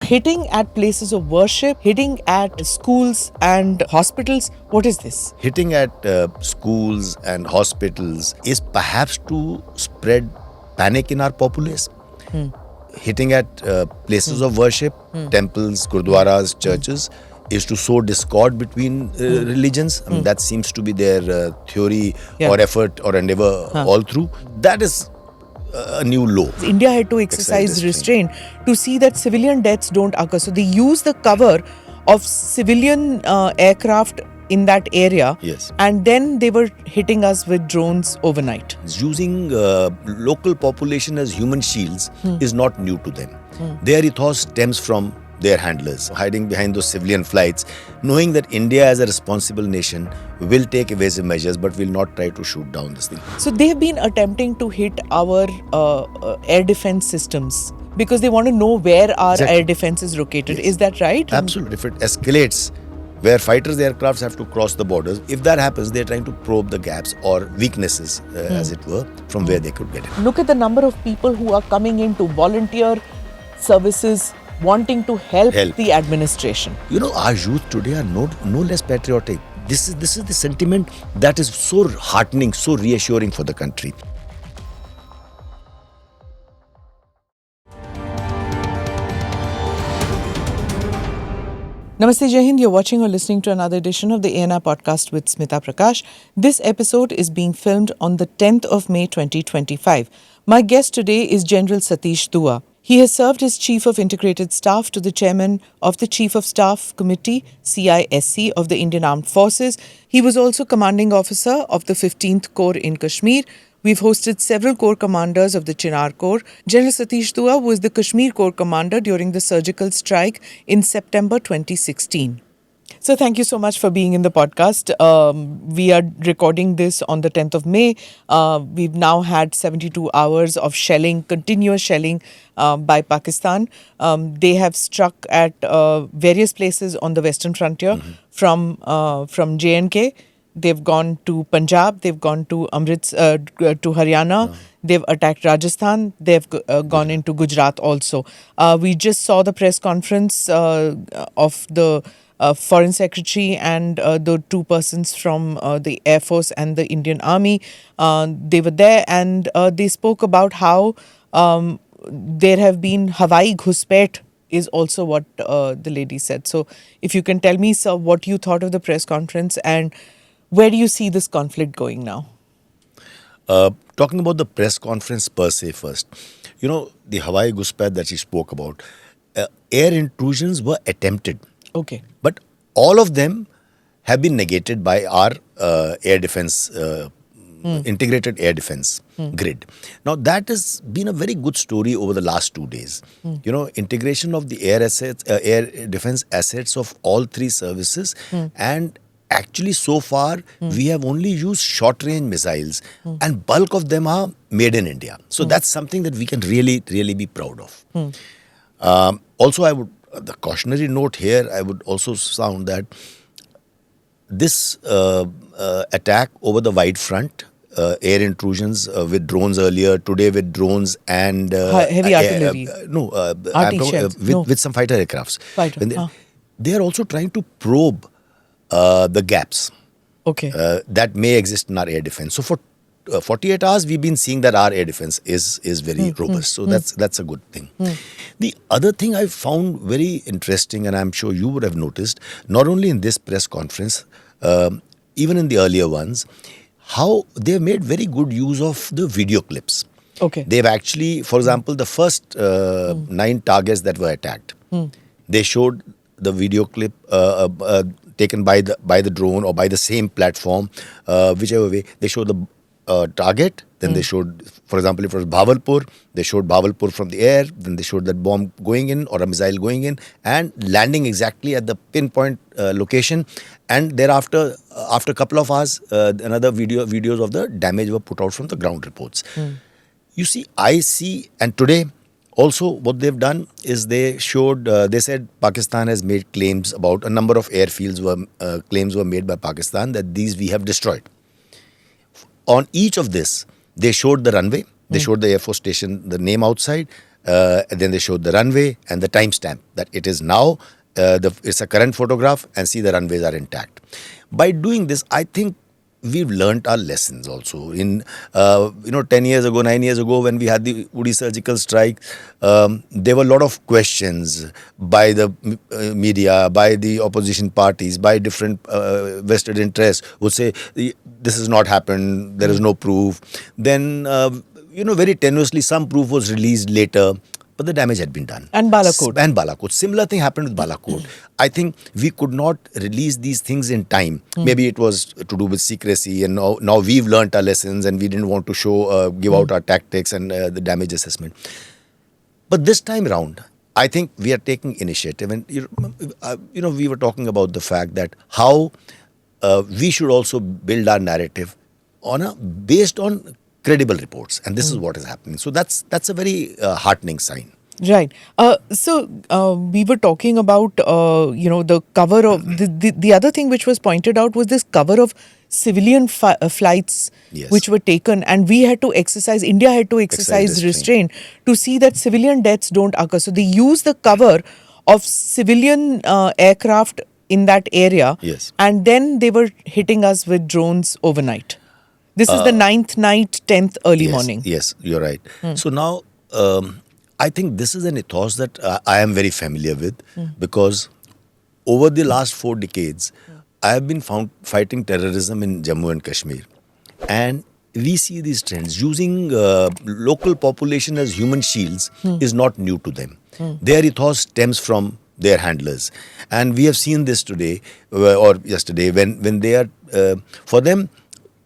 hitting at places of worship, hitting at schools and hospitals. What is this? Hitting at schools and hospitals is perhaps to spread panic in our populace. Hitting at places of worship, temples, gurdwaras, churches, is to sow discord between religions. I mean, that seems to be their theory or effort or endeavor all through. That is a new law. India had to exercise restraint to see that civilian deaths don't occur. So they use the cover of civilian aircraft in that area. Yes. And then they were hitting us with drones overnight. Using local population as human shields is not new to them. Their ethos stems from their handlers, hiding behind those civilian flights, knowing that India as a responsible nation will take evasive measures but will not try to shoot down this thing. So they have been attempting to hit our air defense systems because they want to know where our air defense is located. Yes. Is that right? Absolutely. If it escalates, where fighters aircrafts have to cross the borders, if that happens, they're trying to probe the gaps or weaknesses, as it were, from where they could get it. Look at the number of people who are coming in to volunteer services, wanting to help the administration. You know, our youth today are no less patriotic. This is the sentiment that is so heartening, so reassuring for the country. Namaste, Jai Hind. You're watching or listening to another edition of the ANR podcast with Smita Prakash. This episode is being filmed on the 10th of May 2025. My guest today is General Satish Dua. He has served as Chief of Integrated Staff to the Chairman of the Chief of Staff Committee, CISC, of the Indian Armed Forces. He was also Commanding Officer of the 15th Corps in Kashmir. We've hosted several Corps commanders of the Chinar Corps. General Satish Dua was the Kashmir Corps commander during the surgical strike in September 2016. So thank you so much for being in the podcast. We are recording this on the 10th of May. We've now had 72 hours of shelling, continuous shelling by Pakistan. They have struck at various places on the western frontier from J&K. They've gone to Punjab, they've gone to Amritsar, to Haryana, they've attacked Rajasthan, they've gone into Gujarat also. We just saw the press conference of the Foreign Secretary and the two persons from the Air Force and the Indian Army. They were there and they spoke about how there have been Hawaii Ghuspet is also what the lady said. So if you can tell me, sir, what you thought of the press conference and where do you see this conflict going now? Talking about the press conference per se first, you know, the Hawaii Ghuspet that she spoke about, air intrusions were attempted. Okay. But all of them have been negated by our air defense, integrated air defense grid. Now, that has been a very good story over the last 2 days. You know, integration of the air assets, air defense assets of all three services, and actually so far we have only used short range missiles and bulk of them are made in India. So that's something that we can really be proud of. Also, I would, the cautionary note here, I would also sound that this attack over the wide front, air intrusions with drones earlier, today with drones and heavy artillery. With some fighter aircrafts. They are also trying to probe the gaps that may exist in our air defense. So for 48 hours, we've been seeing that our air defense is very robust. So that's a good thing. The other thing I found very interesting, and I'm sure you would have noticed, not only in this press conference, even in the earlier ones, how they've made very good use of the video clips. They've actually, for example, the first 9 targets that were attacked, they showed the video clip taken by the drone or by the same platform, whichever way. They showed the target, then they showed, for example, if it was Bhavalpur, they showed Bhavalpur from the air, then they showed that bomb going in or a missile going in and landing exactly at the pinpoint location. And thereafter, after a couple of hours, another videos of the damage were put out from the ground reports. You see, I see, and today, also, what they've done is they showed, they said Pakistan has made claims about a number of airfields claims were made by Pakistan that these we have destroyed. On each of this, they showed the runway, they showed the Air Force station, the name outside, Then they showed the runway and the timestamp that it is now. It's a current photograph, and see the runways are intact. By doing this, I think we've learnt our lessons also. In 10 years ago, 9 years ago, when we had the Uri surgical strike, there were a lot of questions by the media, by the opposition parties, by different vested interests, would say this has not happened, there is no proof. Then very tenuously some proof was released later, but the damage had been done. And Balakot. Similar thing happened with Balakot. I think we could not release these things in time. Maybe it was to do with secrecy, and now we've learnt our lessons and we didn't want to give out our tactics and the damage assessment. But this time round, I think we are taking initiative. And we were talking about the fact that how we should also build our narrative based on credible reports, and this is what is happening. So that's a very heartening sign. Right. We were talking about the cover of the other thing which was pointed out was this cover of civilian flights which were taken, and India had to exercise restraint to see that civilian deaths don't occur. So they use the cover of civilian aircraft in that area, and then they were hitting us with drones overnight. This is the 9th night, 10th early morning. Yes, you're right. So now, I think this is an ethos that I am very familiar with, because over the last 4 decades, I have been fighting terrorism in Jammu and Kashmir. And we see these trends. Using local population as human shields is not new to them. Their ethos stems from their handlers. And we have seen this today or yesterday when they are, for them,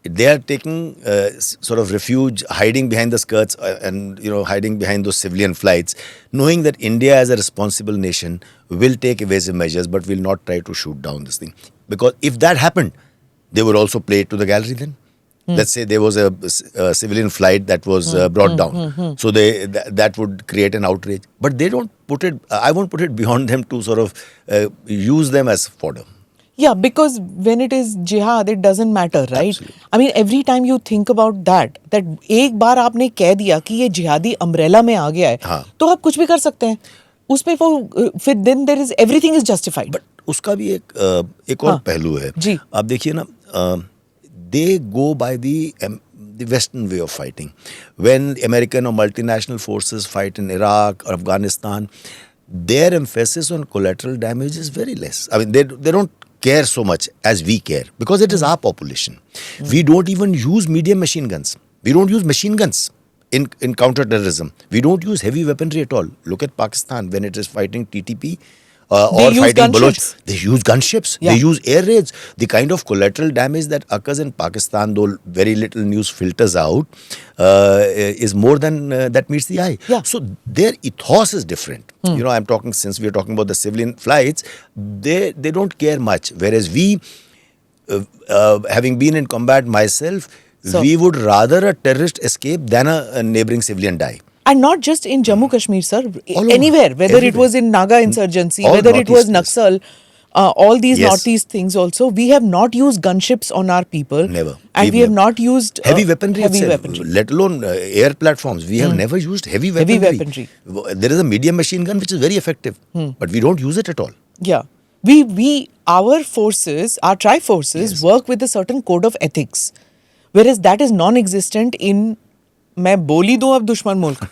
they are taking sort of refuge, hiding behind the skirts and hiding behind those civilian flights, knowing that India as a responsible nation will take evasive measures but will not try to shoot down this thing. Because if that happened, they would also play it to the gallery then. Let's say there was a civilian flight that was brought down. So that would create an outrage. But they don't put it, I won't put it beyond them to sort of use them as fodder. Yeah, because when it is jihad, it doesn't matter, right? Absolutely. I mean, every time you think about that एक बार आपने कह दिया कि ये जिहादी umbrella में आ गया है, तो आप कुछ भी कर सकते हैं. उसमें फिर then there is everything is justified. But उसका भी एक और पहलू है. जी. आप देखिए ना, they go by the Western way of fighting. When American or multinational forces fight in Iraq or Afghanistan, their emphasis on collateral damage is very less. I mean, they don't care so much as we care, because it is our population. We don't even use medium machine guns. We don't use machine guns in counter-terrorism. We don't use heavy weaponry at all. Look at Pakistan when it is fighting TTP or fighting Baloch. They use gunships. Yeah. They use air raids. The kind of collateral damage that occurs in Pakistan, though very little news filters out, is more than that meets the eye. Yeah. So their ethos is different. I'm talking, since we are talking about the civilian flights, they don't care much. Whereas we, having been in combat myself, we would rather a terrorist escape than a neighboring civilian die. And not just in Jammu Kashmir, sir. Anywhere, whether it was in Naga insurgency, whether it was Naxal, all these northeast things also, we have not used gunships on our people. Never. And we have not used heavy weaponry, let alone air platforms. We have never used heavy weaponry. There is a medium machine gun which is very effective, but we don't use it at all. Yeah. Our forces, our tri-forces work with a certain code of ethics, whereas that is non-existent in मैं बोली दूं अब दुश्मन मुल्क.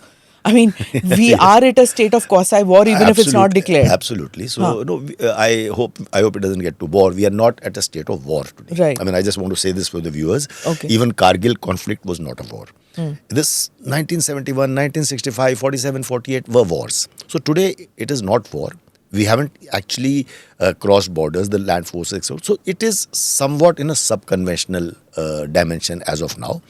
I mean, we are at a state of quasi-war even if it's not declared. Absolutely. So, I hope it doesn't get to war. We are not at a state of war today. Right. I mean, I just want to say this for the viewers. Okay. Even Kargil conflict was not a war. This 1971, 1965, 47, 48 were wars. So today, it is not war. We haven't actually crossed borders, the land forces, etc. So it is somewhat in a sub-conventional dimension as of now.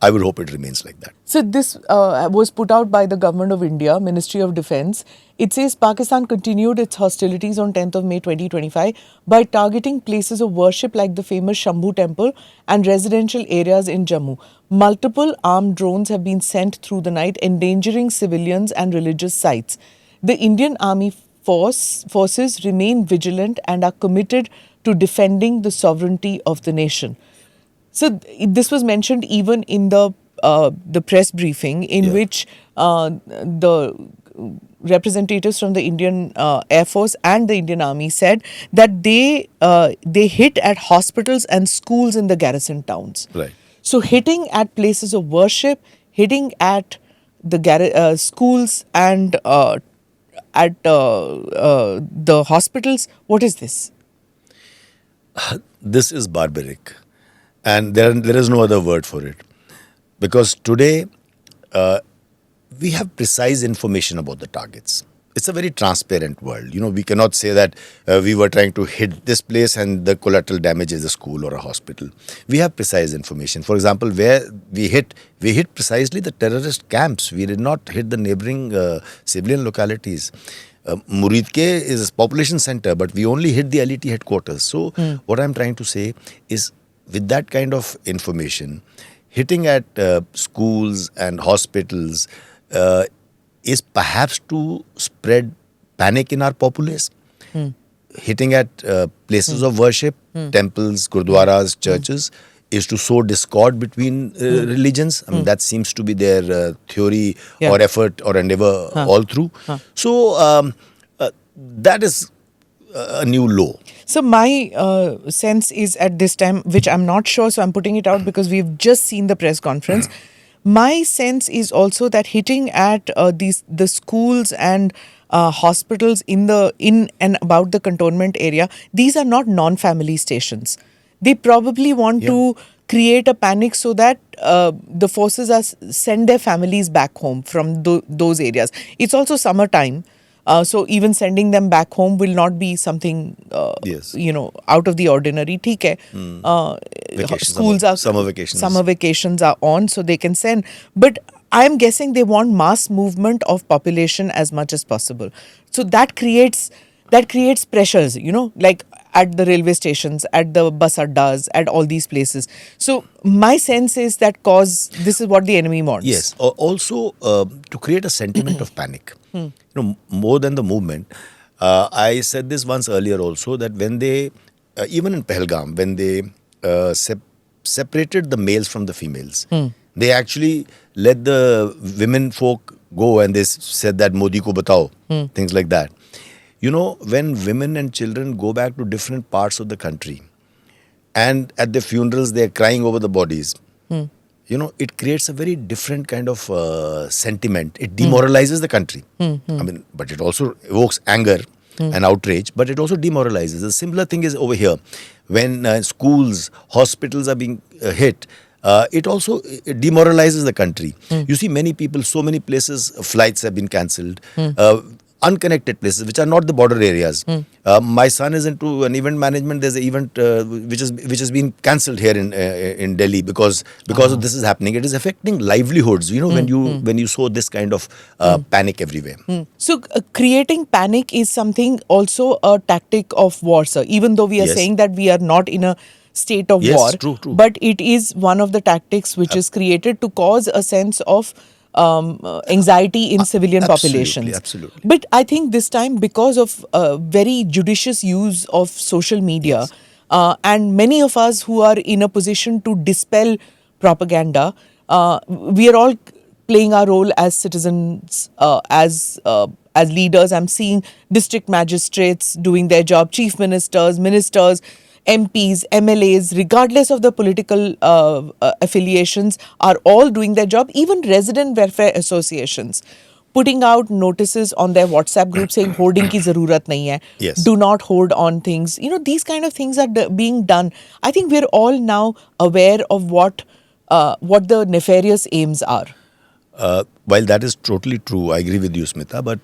I would hope it remains like that. So this was put out by the Government of India, Ministry of Defence. It says Pakistan continued its hostilities on 10th of May 2025 by targeting places of worship like the famous Shambhu temple and residential areas in Jammu. Multiple armed drones have been sent through the night, endangering civilians and religious sites. The Indian Army forces remain vigilant and are committed to defending the sovereignty of the nation. So this was mentioned even in the the press briefing in which the representatives from the Indian Air Force and the Indian Army said that they hit at hospitals and schools in the garrison towns. Right. So hitting at places of worship, hitting at the schools and at the hospitals. What is this? This is barbaric, and there is no other word for it, because today we have precise information about the targets. It's a very transparent world. We cannot say that we were trying to hit this place and the collateral damage is a school or a hospital. We have precise information. For example, where we hit precisely the terrorist camps. We did not hit the neighboring civilian localities. Muridke is a population center, but we only hit the LET headquarters. So what I'm trying to say is, with that kind of information, hitting at schools and hospitals is perhaps to spread panic in our populace. Hitting at places of worship, temples, gurdwaras, churches, is to sow discord between religions. I mean, that seems to be their theory or effort or endeavor all through. So that is a new low. So my sense is at this time, which I'm not sure, so I'm putting it out because we've just seen the press conference. My sense is also that hitting at the schools and hospitals in and about the cantonment area, these are not non-family stations. They probably want to create a panic so that the forces send their families back home from those areas. It's also summertime. So even sending them back home will not be something, out of the ordinary. ठीक है. Schools summer vacations are on, so they can send. But I am guessing they want mass movement of population as much as possible. So that creates pressures, like at the railway stations, at the bus addas, at all these places. So my sense is that this is what the enemy wants. Yes. Also, to create a sentiment of panic. More than the movement. I said this once earlier also, that when they, even in Pahalgam, when they separated the males from the females, they actually let the women folk go, and they said that Modi ko batao, things like that. When women and children go back to different parts of the country, and at their funerals they are crying over the bodies, it creates a very different kind of sentiment. It demoralizes the country. I mean, but it also evokes anger and outrage, but it also demoralizes. A similar thing is over here. When schools, hospitals are being hit, it also demoralizes the country. You see many people, so many places, flights have been cancelled. Unconnected places which are not the border areas. My son is into an event management. There's an event which has been cancelled here in Delhi because of this is happening. It is affecting livelihoods. When you saw this kind of panic everywhere. So creating panic is something also a tactic of war, sir. Even though we are saying that we are not in a state of war, true. But it is one of the tactics which is created to cause a sense of anxiety in civilian populations. Absolutely. But I think this time, because of very judicious use of social media, and many of us who are in a position to dispel propaganda, we are all playing our role as citizens, as leaders. I'm seeing district magistrates doing their job, chief ministers, MPs, MLAs, regardless of the political affiliations, are all doing their job. Even resident welfare associations putting out notices on their WhatsApp group saying hoarding ki zarurat nahi hai. Yes. Do not hoard on things. These kind of things are being done. I think we're all now aware of what the nefarious aims are. While that is totally true, I agree with you, Smita, but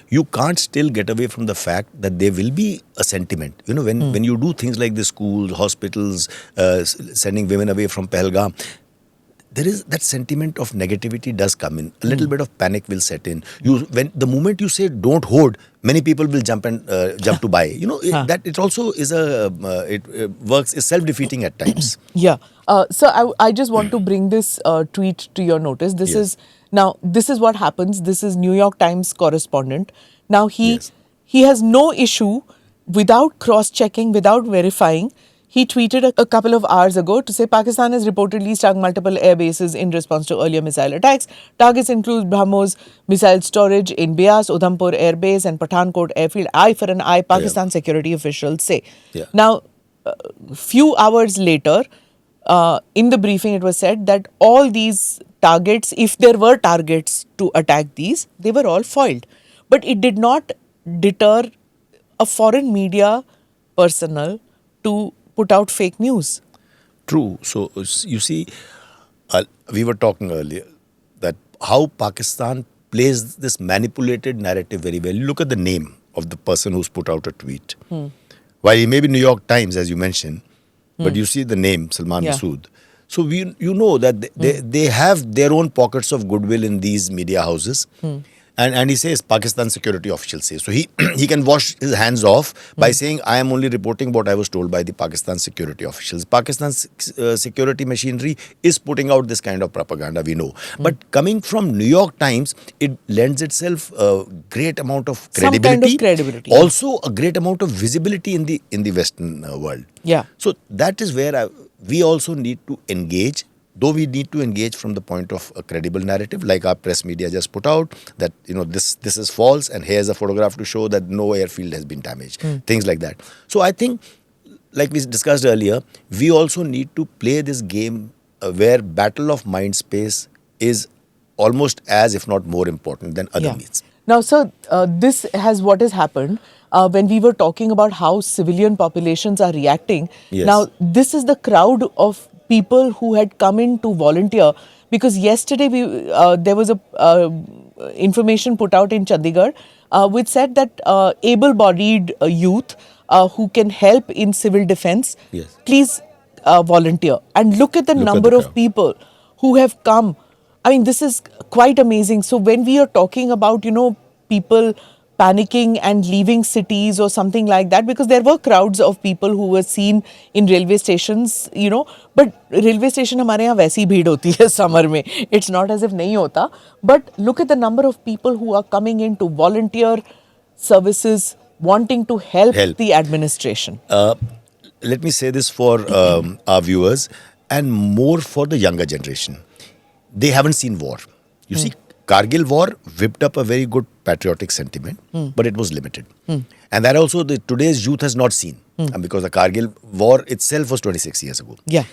you can't still get away from the fact that there will be a sentiment. When you do things like the schools, hospitals, sending women away from Pahalgam, there is that sentiment of negativity does come in. A little bit of panic will set in. The moment you say don't hoard, many people will jump to buy. That it also is it works, is self-defeating at times. Yeah. So I just want to bring this tweet to your notice. This is what happens. This is New York Times correspondent. Now he has no issue without cross-checking, without verifying. He tweeted a couple of hours ago to say Pakistan has reportedly struck multiple air bases in response to earlier missile attacks. Targets include BrahMos missile storage in Bias, Udhampur Air Base and Pathankot Airfield. Eye for an eye, Pakistan security officials say. Now, few hours later, in the briefing, it was said that all these targets, if there were targets to attack these, they were all foiled. But it did not deter a foreign media personnel to put out fake news. True. So, you see, we were talking earlier that how Pakistan plays this manipulated narrative very well. You look at the name of the person who's put out a tweet. While he may be New York Times, as you mentioned, but you see the name, Salman Masood. So, you know that they have their own pockets of goodwill in these media houses. And he says, Pakistan security officials say. So, he can wash his hands off by saying, I am only reporting what I was told by the Pakistan security officials. Pakistan's security machinery is putting out this kind of propaganda, we know. But coming from New York Times, it lends itself a great amount of credibility. Some kind of credibility. Also, a great amount of visibility in the Western world. Yeah. So, that is where we also need to engage. Though we need to engage from the point of a credible narrative, like our press media just put out, that this is false and here's a photograph to show that no airfield has been damaged. Things like that. So I think, like we discussed earlier, we also need to play this game where battle of mind space is almost as, if not more important than other means. Now, sir, this has what has happened when we were talking about how civilian populations are reacting. Yes. Now, this is the crowd of people who had come in to volunteer, because yesterday there was a information put out in Chandigarh which said that able-bodied youth who can help in civil defense, please volunteer. And look at the number of people who have come. I mean, this is quite amazing. So when we are talking about, people panicking and leaving cities or something like that, because there were crowds of people who were seen in railway stations, but railway station हमारे यहाँ वैसी भीड़ होती है summer में. It's not as if नहीं होता. But look at the number of people who are coming in to volunteer services, wanting to help the administration. Let me say this for our viewers and more for the younger generation. They haven't seen war. You see, Kargil war whipped up a very good patriotic sentiment, but it was limited. And that also today's youth has not seen, because the Kargil war itself was 26 years ago. Yeah.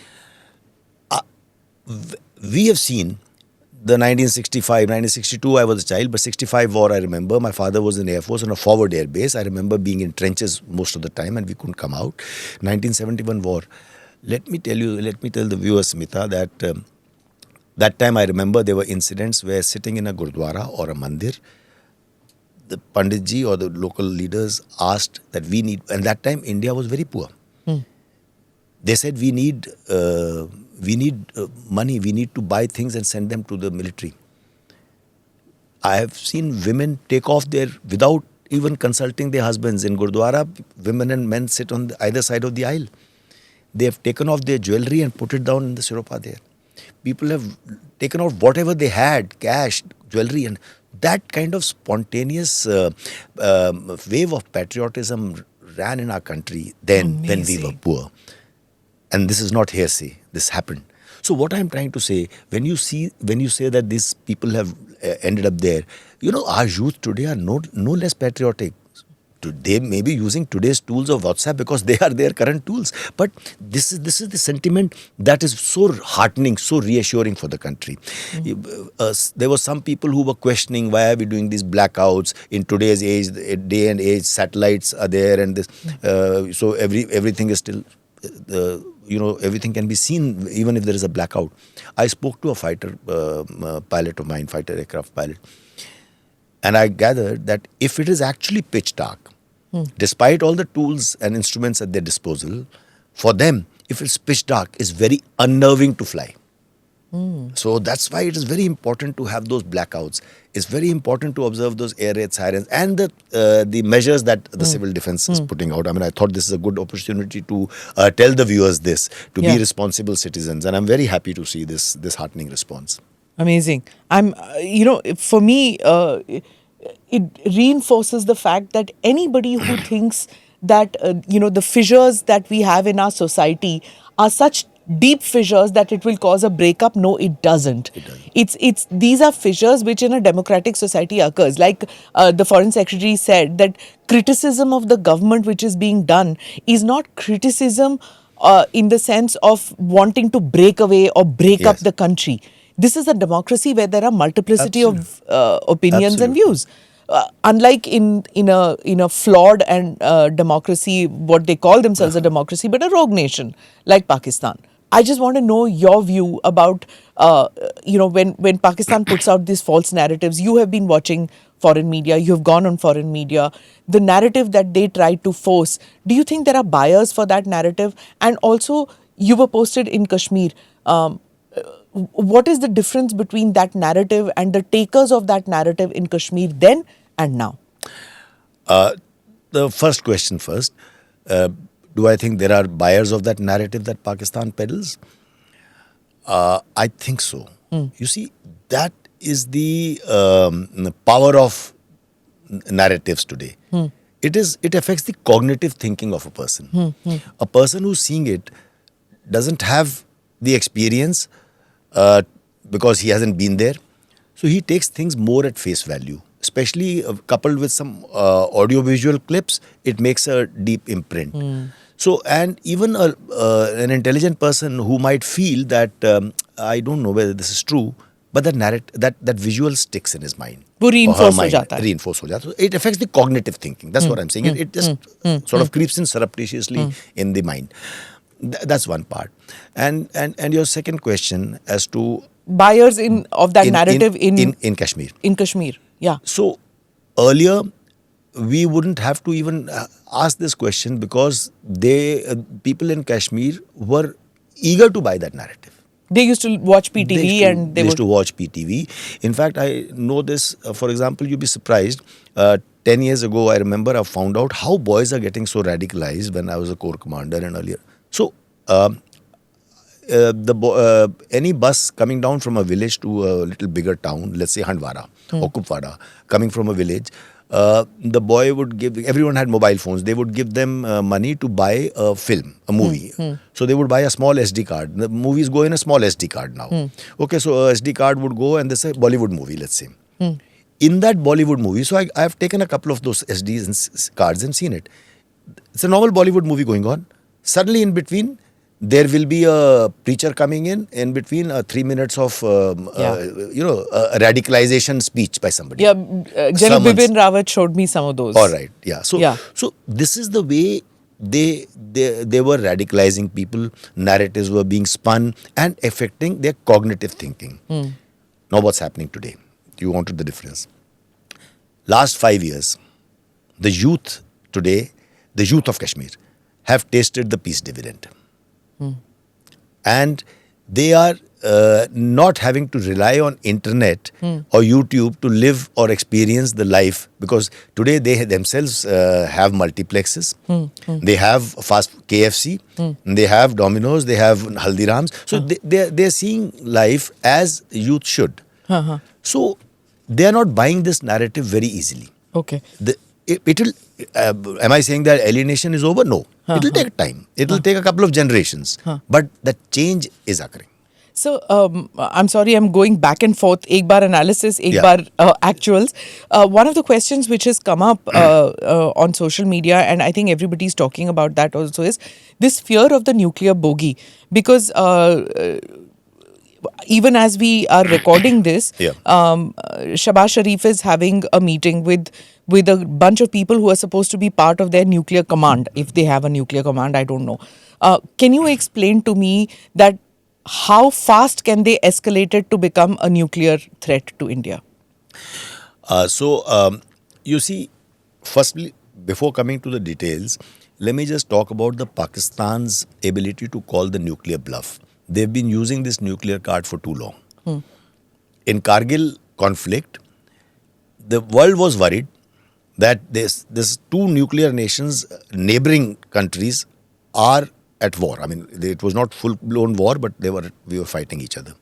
We have seen the 1965, 1962, I was a child, but 65 war I remember. My father was in the Air Force on a forward air base. I remember being in trenches most of the time and we couldn't come out. 1971 war. Let me tell the viewers, Smita, that that time I remember there were incidents where sitting in a Gurdwara or a mandir, the Panditji or the local leaders asked that we need, and that time India was very poor. They said we need money, we need to buy things and send them to the military. I have seen women take off without even consulting their husbands. In Gurdwara, women and men sit on either side of the aisle. They have taken off their jewelry and put it down in the siropa there. People have taken out whatever they had, cash, jewelry, and that kind of spontaneous wave of patriotism ran in our country then when we were poor. And this is not hearsay. This happened. So what I'm trying to say, when you say that these people have ended up there, our youth today are no less patriotic. They may be using today's tools of WhatsApp because they are their current tools. But this is the sentiment that is so heartening, so reassuring for the country. There were some people who were questioning, why are we doing these blackouts in today's age, day and age, satellites are there and this, so everything is still, everything can be seen even if there is a blackout. I spoke to a fighter pilot of mine, fighter aircraft pilot. And I gathered that if it is actually pitch dark, despite all the tools and instruments at their disposal, for them, if it's pitch dark, it's very unnerving to fly. So that's why it is very important to have those blackouts. It's very important to observe those air raid sirens and the measures that the civil defense is putting out. I mean, I thought this is a good opportunity to tell the viewers this, to be responsible citizens. And I'm very happy to see this heartening response. Amazing. For me, it reinforces the fact that anybody who thinks that, the fissures that we have in our society are such deep fissures that it will cause a breakup? No, it doesn't. It's these are fissures which in a democratic society occurs. Like the Foreign Secretary said, that criticism of the government which is being done is not criticism in the sense of wanting to break away or break up the country. This is a democracy where there are multiplicity of opinions and views. Unlike in a flawed and democracy, what they call themselves a democracy, but a rogue nation like Pakistan. I just want to know your view about, when Pakistan puts out these false narratives. You have been watching foreign media, you have gone on foreign media, the narrative that they try to force. Do you think there are buyers for that narrative? And also, you were posted in Kashmir. What is the difference between that narrative and the takers of that narrative in Kashmir then and now? The first question first. Do I think there are buyers of that narrative that Pakistan peddles? I think so. You see, that is the power of narratives today. It affects the cognitive thinking of a person. A person who's seeing it doesn't have the experience because he hasn't been there. So he takes things more at face value. Especially coupled with some audio-visual clips, it makes a deep imprint. So, and even an intelligent person who might feel that, I don't know whether this is true, but that visual sticks in his mind. वो reinforce हो जाता है. Reinforce हो जाता है. It affects the cognitive thinking. That's what I'm saying. It just sort of creeps in surreptitiously in the mind. That's one part. And your second question as to buyers of that narrative in Kashmir. In Kashmir, yeah. So earlier, we wouldn't have to even ask this question because people in Kashmir were eager to buy that narrative. They used to watch PTV they used to watch PTV. In fact, I know this, for example, you'd be surprised. 10 years ago, I remember I found out how boys are getting so radicalized when I was a corps commander and earlier. So, any bus coming down from a village to a little bigger town, let's say Handwara or Kupwara, coming from a village, the boy would everyone had mobile phones, they would give them money to buy a film, a movie. So they would buy a small SD card. The movies go in a small SD card now. Okay, so a SD card would go and this is a Bollywood movie, let's say. In that Bollywood movie, so I have taken a couple of those SD cards and seen it. It's a normal Bollywood movie going on. Suddenly in between, there will be a preacher coming in between 3 minutes of, a radicalization speech by somebody. Yeah, General Bipin Rawat showed me some of those. All right, yeah. So this is the way they were radicalizing people, narratives were being spun and affecting their cognitive thinking. Now what's happening today? You wanted the difference. Last 5 years, the youth today, the youth of Kashmir, have tasted the peace dividend. And they are not having to rely on internet or YouTube to live or experience the life, because today they themselves have multiplexes. They have fast KFC, they have Domino's, they have Haldirams. So they're seeing life as youth should. So they are not buying this narrative very easily. Okay. It will. Am I saying that alienation is over? No. It will take time. It will take a couple of generations. But the change is occurring. So, I'm sorry, I'm going back and forth. Ek bar analysis, ek bar actuals. One of the questions which has come up on social media, and I think everybody's talking about that also, is this fear of the nuclear bogey. Because even as we are recording this, Shahbaz Sharif is having a meeting with a bunch of people who are supposed to be part of their nuclear command. If they have a nuclear command, I don't know. Can you explain to me that how fast can they escalate it to become a nuclear threat to India? You see, firstly, before coming to the details, let me just talk about the Pakistan's ability to call the nuclear bluff. They've been using this nuclear card for too long. In Kargil conflict, the world was worried that this two nuclear nations, neighboring countries, are at war. I mean, it was not full-blown war, but we were fighting each other.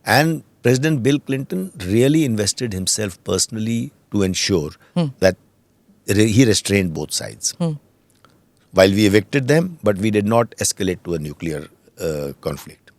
And President Bill Clinton really invested himself personally to ensure that he restrained both sides. while we evicted them, but we did not escalate to a nuclear conflict.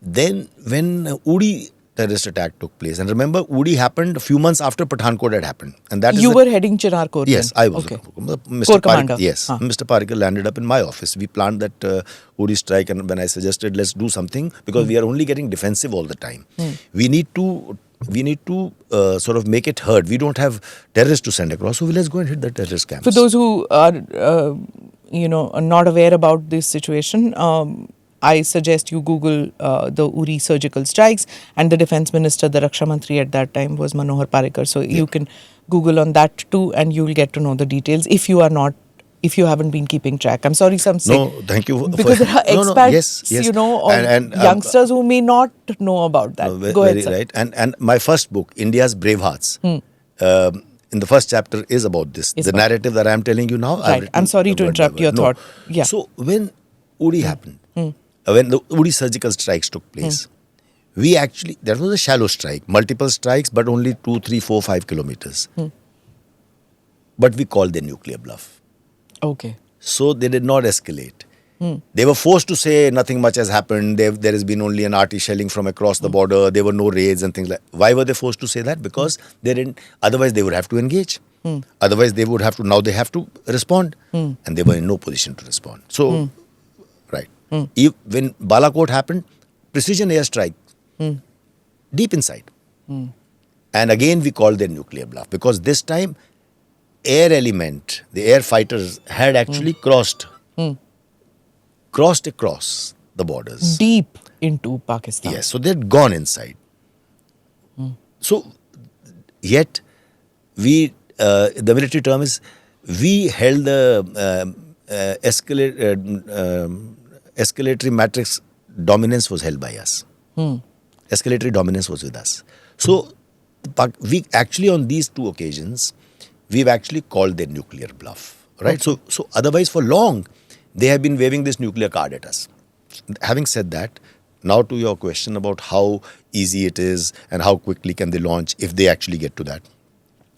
Then when Uri terrorist attack took place, and remember, Uri happened a few months after Pathankot had happened, and that you were heading Chinar Corps. Yes, then? I was. Okay. Mr. Commander. Yes, Mr. Parikar landed up in my office. We planned that Uri strike, and when I suggested let's do something because we are only getting defensive all the time. We need to sort of make it heard. We don't have terrorists to send across, so let's go and hit the terrorist camps. For those who are, are not aware about this situation, I suggest you Google the Uri surgical strikes, and the defense minister, the Raksha Mantri at that time was Manohar Parikar. So you can Google on that too, and you will get to know the details if you haven't been keeping track. I'm sorry, some say. No, thank you. Because there are expats, yes. or and youngsters who may not know about that. No, Go ahead, sir. Right. And my first book, India's Brave Hearts, in the first chapter is about this. The narrative that I'm telling you now. Right. I'm sorry to interrupt your thought. Yeah. So when Uri happened, when the Uri surgical strikes took place, that was a shallow strike, multiple strikes, but only 2, 3, 4, 5 kilometers. But we called the nuclear bluff. Okay. So they did not escalate. They were forced to say nothing much has happened. There has been only an RT shelling from across the border. There were no raids and things like that. Why were they forced to say that? Because they didn't, otherwise they would have to engage. Otherwise they would have to, now they have to respond. And they were in no position to respond. So, right. When Balakot happened, precision airstrike, deep inside. And again we called their nuclear bluff because this time air element, the air fighters had actually crossed across the borders. Deep into Pakistan. Yes, so they'd gone inside. So, yet, the military term is, we held the escalatory matrix dominance was held by us. Escalatory dominance was with us. So, we actually on these two occasions, we've actually called their nuclear bluff, right? Okay. So otherwise for long, they have been waving this nuclear card at us. Having said that, now to your question about how easy it is and how quickly can they launch if they actually get to that.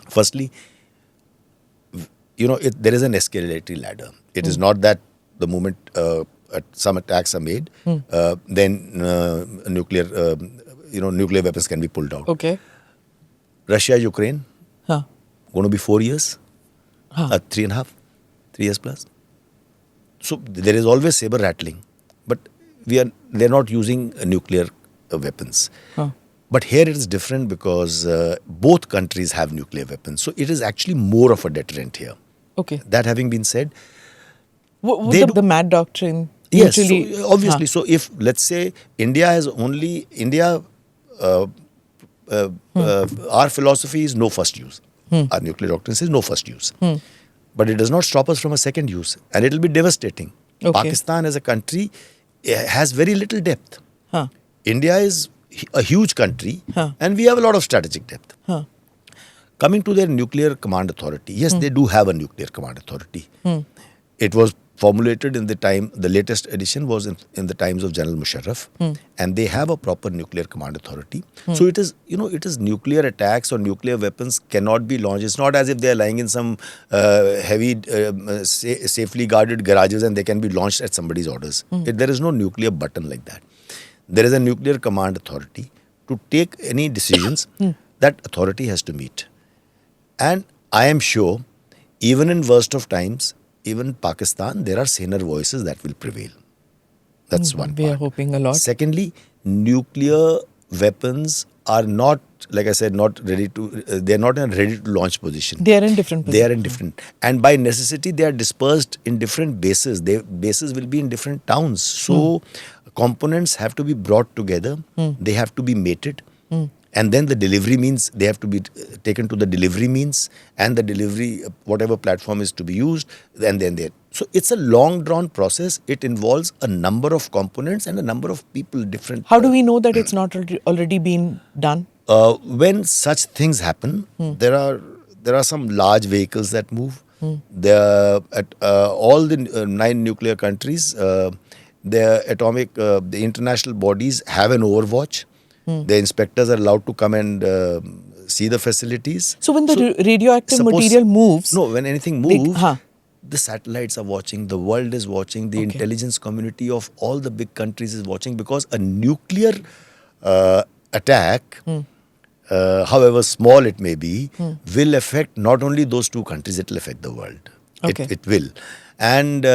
Firstly, there is an escalatory ladder. It is not that the moment some attacks are made, then nuclear weapons can be pulled out. Okay. Russia, Ukraine, going to be 4 years, 3.5, 3 years plus. So there is always saber rattling, but they're not using nuclear weapons. But here it is different because both countries have nuclear weapons. So it is actually more of a deterrent here. Okay. That having been said, the MAD doctrine. Yes, so obviously. So if let's say our philosophy is no first use. Our nuclear doctrine says no first use. But it does not stop us from a second use. And it will be devastating. Okay. Pakistan as a country has very little depth. India is a huge country and we have a lot of strategic depth. Coming to their nuclear command authority, yes, they do have a nuclear command authority. It was formulated in the latest edition was in the times of General Musharraf, and they have a proper nuclear command authority. So it is nuclear attacks or nuclear weapons cannot be launched. It's not as if they are lying in some heavy, safely guarded garages and they can be launched at somebody's orders. There is no nuclear button like that. There is a nuclear command authority to take any decisions that authority has to meet. And I am sure, even in worst of times, even Pakistan, there are saner voices that will prevail. That's one part. We are hoping a lot. Secondly, nuclear weapons are not, like I said, not ready to, they're not in a ready to launch position. They are in different positions. They are in different. And by necessity, they are dispersed in different bases. Bases will be in different towns. So, components have to be brought together. They have to be mated. And then the delivery means they have to be taken to the delivery means and the delivery, whatever platform is to be used, and then there. So it's a long drawn process. It involves a number of components and a number of people, different. How do we know that it's not already been done? When such things happen, there are some large vehicles that move. At all the 9 nuclear countries, the international bodies have an overwatch. The inspectors are allowed to come and see the facilities. So when the radioactive material moves... No, when anything moves, the satellites are watching, the world is watching, the intelligence community of all the big countries is watching, because a nuclear attack, however small it may be, will affect not only those two countries, it will affect the world. It will. And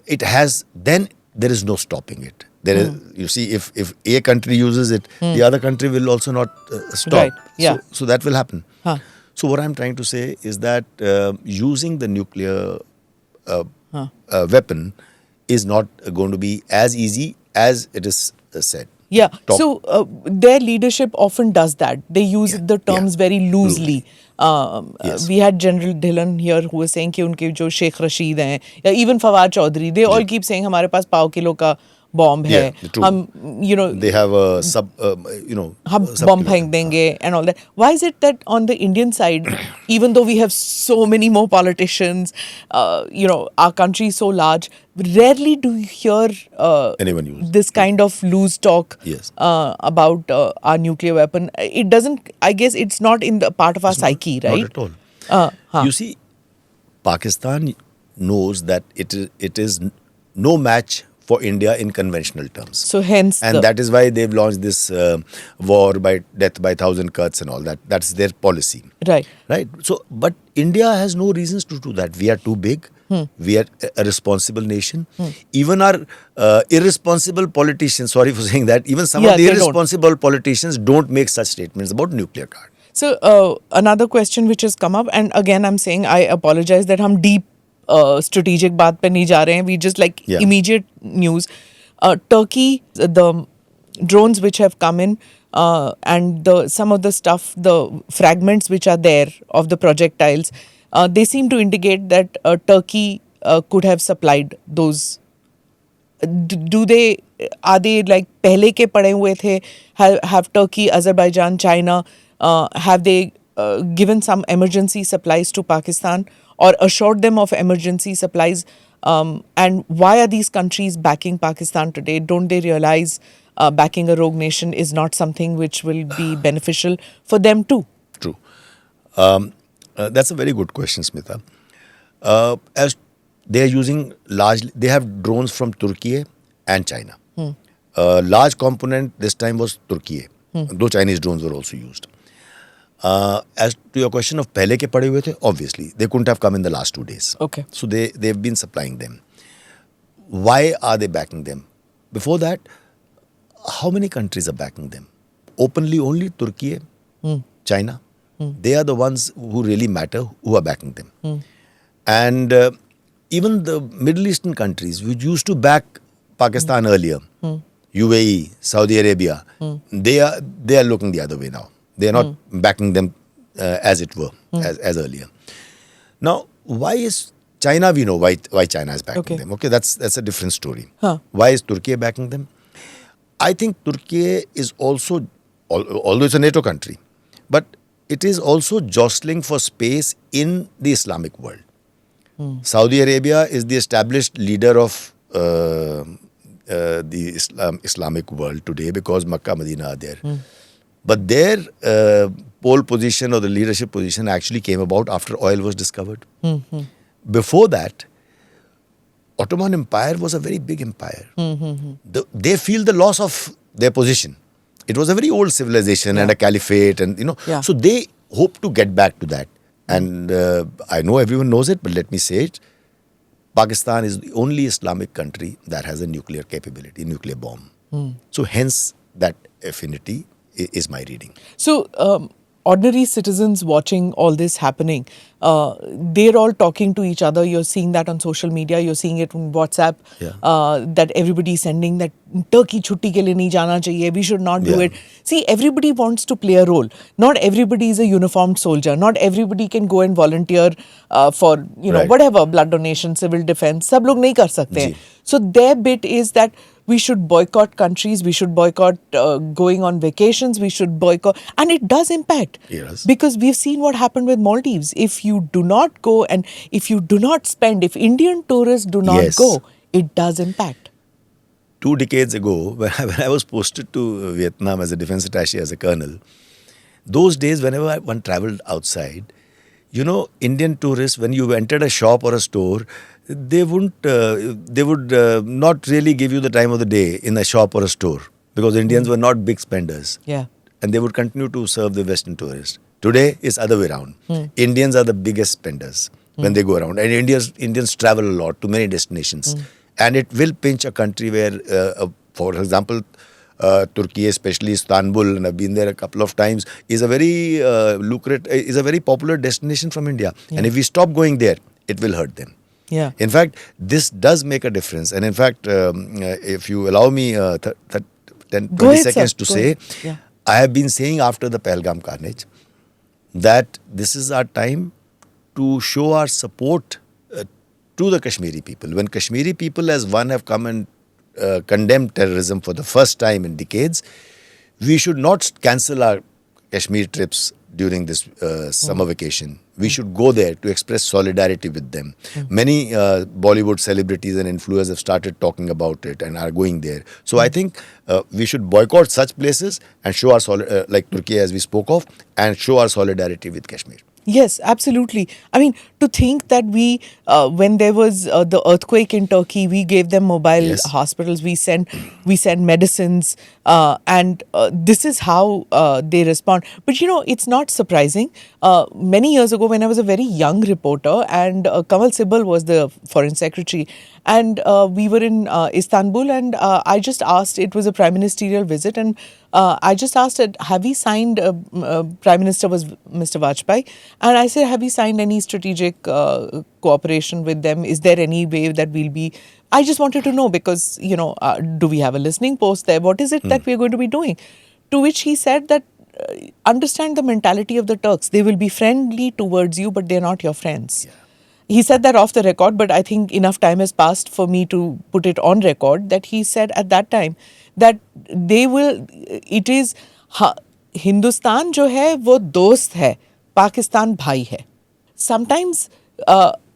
it has, then there is no stopping it. There is, you see, if a country uses it, the other country will also not stop. Right. Yeah. So that will happen. So what I'm trying to say is that using the nuclear weapon is not going to be as easy as it is said. Yeah. So their leadership often does that. They use the terms very loosely. We had General Dhillon here who was saying कि उनके जो शेख रशीद हैं, या even Fawad Chaudhry, they all keep saying हमारे पास 5 kilo का bomb है, हम they have a हम bomb फेंक देंगे and all that. Why is it that on the Indian side, even though we have so many more politicians, our country is so large, rarely do you hear anyone use this kind of loose talk about our nuclear weapon? It doesn't, I guess it's not in the part of our psyche, right? Not at all. You see, Pakistan knows that it is no match for India in conventional terms. So hence, and that is why they've launched this war by death by 1,000 cuts and all that. That's their policy. Right. So, but India has no reasons to do that. We are too big. We are a responsible nation. Even our irresponsible politicians, sorry for saying that, even some of the irresponsible politicians don't make such statements about nuclear card. So, another question which has come up, and again I'm saying I apologize that हम deep strategic बात पे नहीं जा रहे हैं. We just like immediate news. Turkey, the drones which have come in, and some of the stuff, the fragments which are there of the projectiles, they seem to indicate that Turkey could have supplied those. Are they like पहले के पड़े हुए थे? Have Turkey, Azerbaijan, China, have they given some emergency supplies to Pakistan or assured them of emergency supplies? And why are these countries backing Pakistan today? Don't they realize backing a rogue nation is not something which will be beneficial for them too? True. That's a very good question, Smita. As they are using they have drones from Turkey and China. Large component this time was Turkey, though Chinese drones were also used. As to your question of pehle ke pade hue the, obviously they couldn't have come in the last 2 days. Okay. So they've been supplying them. Why are they backing them? Before that, how many countries are backing them? Openly only Turkey, China. They are the ones who really matter, who are backing them. And even the Middle Eastern countries which used to back Pakistan earlier, UAE, Saudi Arabia, they are looking the other way now. They are not backing them as it were, as earlier. Now, why is China, we know why China is backing them. Okay, that's a different story. Why is Turkey backing them? I think Turkey is also, although it's a NATO country, but it is also jostling for space in the Islamic world. Saudi Arabia is the established leader of the Islamic world today because Makkah, Medina are there. But their pole position or the leadership position actually came about after oil was discovered. Before that, Ottoman Empire was a very big empire. They feel the loss of their position. It was a very old civilization and a caliphate, and so they hope to get back to that. And I know everyone knows it, but let me say it. Pakistan is the only Islamic country that has a nuclear capability, nuclear bomb. So hence that affinity is my reading. So ordinary citizens watching all this happening, they're all talking to each other. You're seeing that on social media. You're seeing it on WhatsApp. That everybody's sending that Turkey chutti ke liye nahi jana chahiye. We should not do it. See, everybody wants to play a role. Not everybody is a uniformed soldier. Not everybody can go and volunteer for whatever, blood donation, civil defense. Sab log nahi kar sakte. So their bit is that we should boycott countries, we should boycott going on vacations, we should boycott. And it does impact. Yes. Because we've seen what happened with Maldives. If you do not go and if you do not spend, if Indian tourists do not go, it does impact. 2 decades ago, when I was posted to Vietnam as a defense attaché, as a colonel, those days whenever one traveled outside, Indian tourists, when you entered a shop or a store, they would not really give you the time of the day in a shop or a store, because Indians were not big spenders. Yeah. And they would continue to serve the Western tourists. Today, it's other way around. Indians are the biggest spenders when they go around. And Indians travel a lot to many destinations. And it will pinch a country where, for example, Turkey, especially Istanbul, and I've been there a couple of times, is a very is a very popular destination from India. Yeah. And if we stop going there, it will hurt them. Yeah. In fact, this does make a difference. And in fact, if you allow me 20 seconds to say, yeah. I have been saying after the Pahalgam carnage that this is our time to show our support to the Kashmiri people. When Kashmiri people as one have come and condemned terrorism for the first time in decades, we should not cancel our Kashmir trips during this summer vacation. We should go there to express solidarity with them. Many Bollywood celebrities and influencers have started talking about it and are going there. So I think we should boycott such places and show our like Turkey, as we spoke of, and show our solidarity with Kashmir. Yes, absolutely. I mean, to think that we, when there was the earthquake in Turkey, we gave them mobile hospitals. We sent medicines, and this is how they respond. But it's not surprising. Many years ago, when I was a very young reporter, and Kamal Sibal was the foreign secretary, and we were in Istanbul, and I just asked. It was a prime ministerial visit, and I just asked, have we signed? Prime Minister was Mr. Vajpayee. And I said, have you signed any strategic cooperation with them? Is there any way that we'll be... I just wanted to know because, do we have a listening post there? What is it that we're going to be doing? To which he said that, understand the mentality of the Turks. They will be friendly towards you, but they're not your friends. Yeah. He said that off the record, but I think enough time has passed for me to put it on record that he said at that time that they will... It is... Hindustan jo hai, wo dost hai. Pakistan bhai hai. Sometimes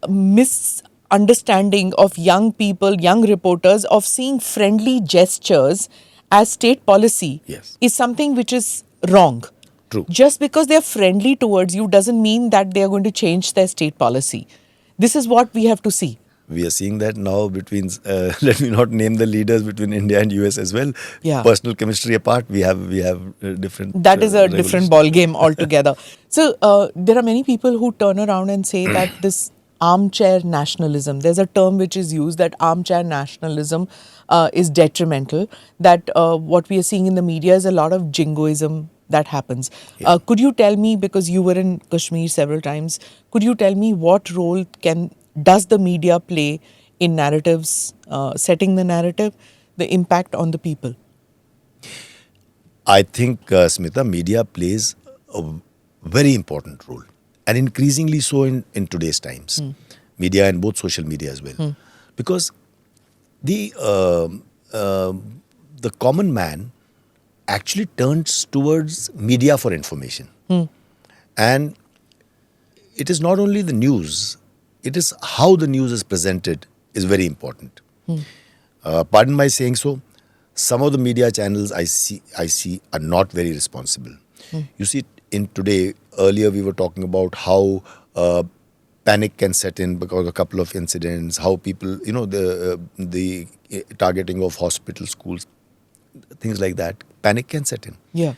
misunderstanding of young people, young reporters, of seeing friendly gestures as state policy is something which is wrong. True. Just because they are friendly towards you doesn't mean that they are going to change their state policy. This is what we have to see. We are seeing that now between, let me not name the leaders, between India and US as well. Yeah. Personal chemistry apart, we have different... That is a different ball game altogether. So there are many people who turn around and say that this armchair nationalism, there's a term which is used, that armchair nationalism is detrimental, that what we are seeing in the media is a lot of jingoism that happens. Yeah. Could you tell me, because you were in Kashmir several times, could you tell me what role does the media play in narratives, setting the narrative, the impact on the people? I think, Smita, media plays a very important role, and increasingly so in today's times. Media and both social media as well. Because the common man actually turns towards media for information. And it is not only the news, it is how the news is presented is very important. Pardon my saying so, some of the media channels I see are not very responsible. You see, in today, earlier we were talking about how panic can set in because of a couple of incidents, how people, the targeting of hospitals, schools, things like that, panic can set in. Yeah.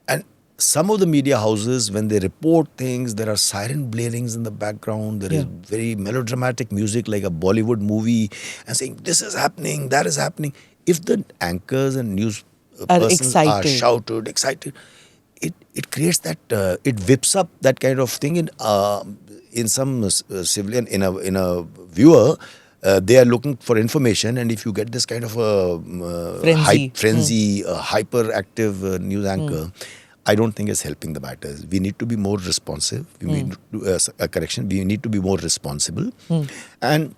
And some of the media houses, when they report things, there are siren blarings in the background. There is very melodramatic music like a Bollywood movie, and saying this is happening, that is happening. If the anchors and news persons are shouted, excited, it creates that, it whips up that kind of thing in some civilian, in a viewer. They are looking for information, and if you get this kind of a frenzy, hyperactive news anchor, I don't think it's helping the matters. We need to be more responsive. We need to, we need to be more responsible. And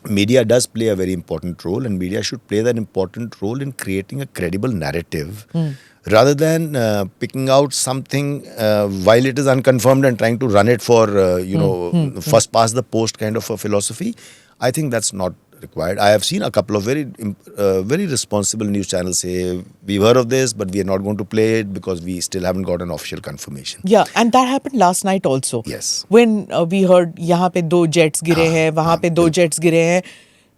media does play a very important role, and media should play that important role in creating a credible narrative rather than picking out something while it is unconfirmed and trying to run it for, first past the post kind of a philosophy. I think that's not required. I have seen a couple of very responsible news channels say, we've heard of this, but we are not going to play it because we still haven't got an official confirmation. Yeah, and that happened last night also. Yes. When we heard, यहाँ पे 2 jets गिरे हैं, वहाँ पे 2 jets गिरे हैं.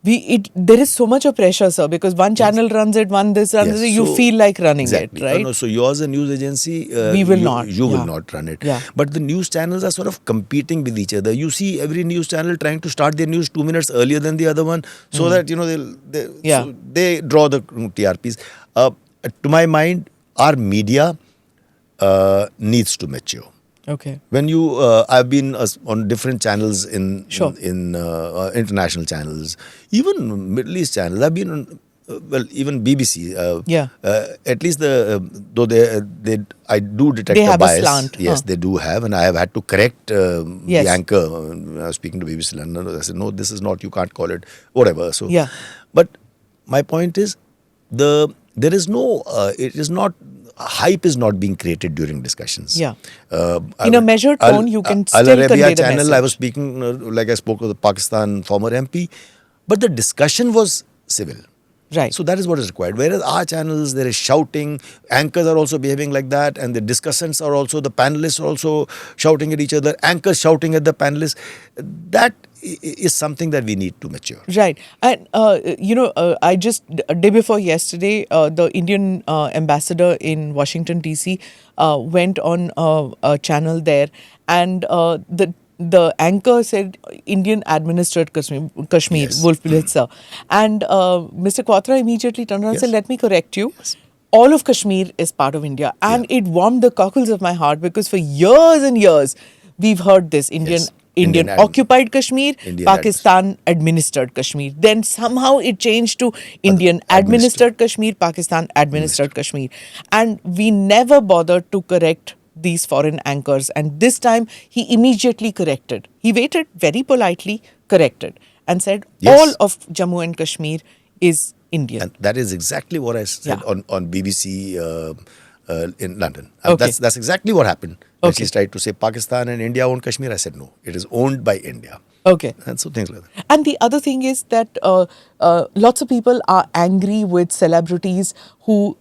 There is so much of pressure, sir, because one channel runs it, one this runs it, you feel like running it, right? No, so you as a news agency, we will not. You will not run it. Yeah. But the news channels are sort of competing with each other. You see every news channel trying to start their news 2 minutes earlier than the other one, so that so they draw the TRPs. To my mind, our media needs to mature. Okay. When I've been on different channels in international channels, even Middle East channels. I've been on, even BBC. At least I do detect a bias. A slant. Yes, they do have, and I have had to correct the anchor. I was speaking to BBC London. I said, no, this is not. You can't call it whatever. So, but my point is, there is no. It is not. Hype is not being created during discussions. Yeah. In a measured tone, you can still convey the channel, message. I was speaking, like I spoke with the Pakistan former MP, but the discussion was civil. Right. So that is what is required. Whereas our channels, there is shouting, anchors are also behaving like that, and the discussants are also, the panelists are also shouting at each other, anchors shouting at the panelists. That is something that we need to mature. Right. And, I just, day before yesterday, the Indian ambassador in Washington, D.C. Went on a channel there, and the anchor said Indian administered Kashmir, yes. Wolf Blitzer. And Mr. Quatra immediately turned around and said, let me correct you. Yes. All of Kashmir is part of India. And it warmed the cockles of my heart, because for years and years, we've heard this Indian occupied Kashmir, Pakistan administered Kashmir. Then somehow it changed to Indian administered Kashmir, Pakistan administered Kashmir. And we never bothered to correct these foreign anchors, and this time he immediately corrected. He waited, very politely corrected, and said all of Jammu and Kashmir is Indian. And that is exactly what I said on BBC in London. That's exactly what happened. She tried to say Pakistan and India own Kashmir. I said no, it is owned by India. Okay. And so things like that. And the other thing is that lots of people are angry with celebrities who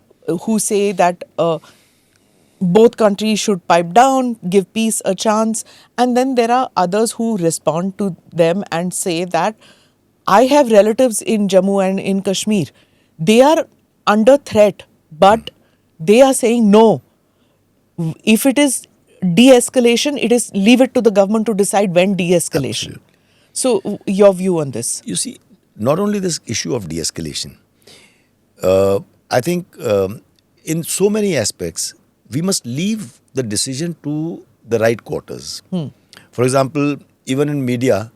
say that both countries should pipe down, give peace a chance. And then there are others who respond to them and say that I have relatives in Jammu and in Kashmir. They are under threat, but they are saying no. If it is de-escalation, leave it to the government to decide when de-escalation. Absolutely. So your view on this? You see, not only this issue of de-escalation, I think in so many aspects, we must leave the decision to the right quarters. For example, even in media,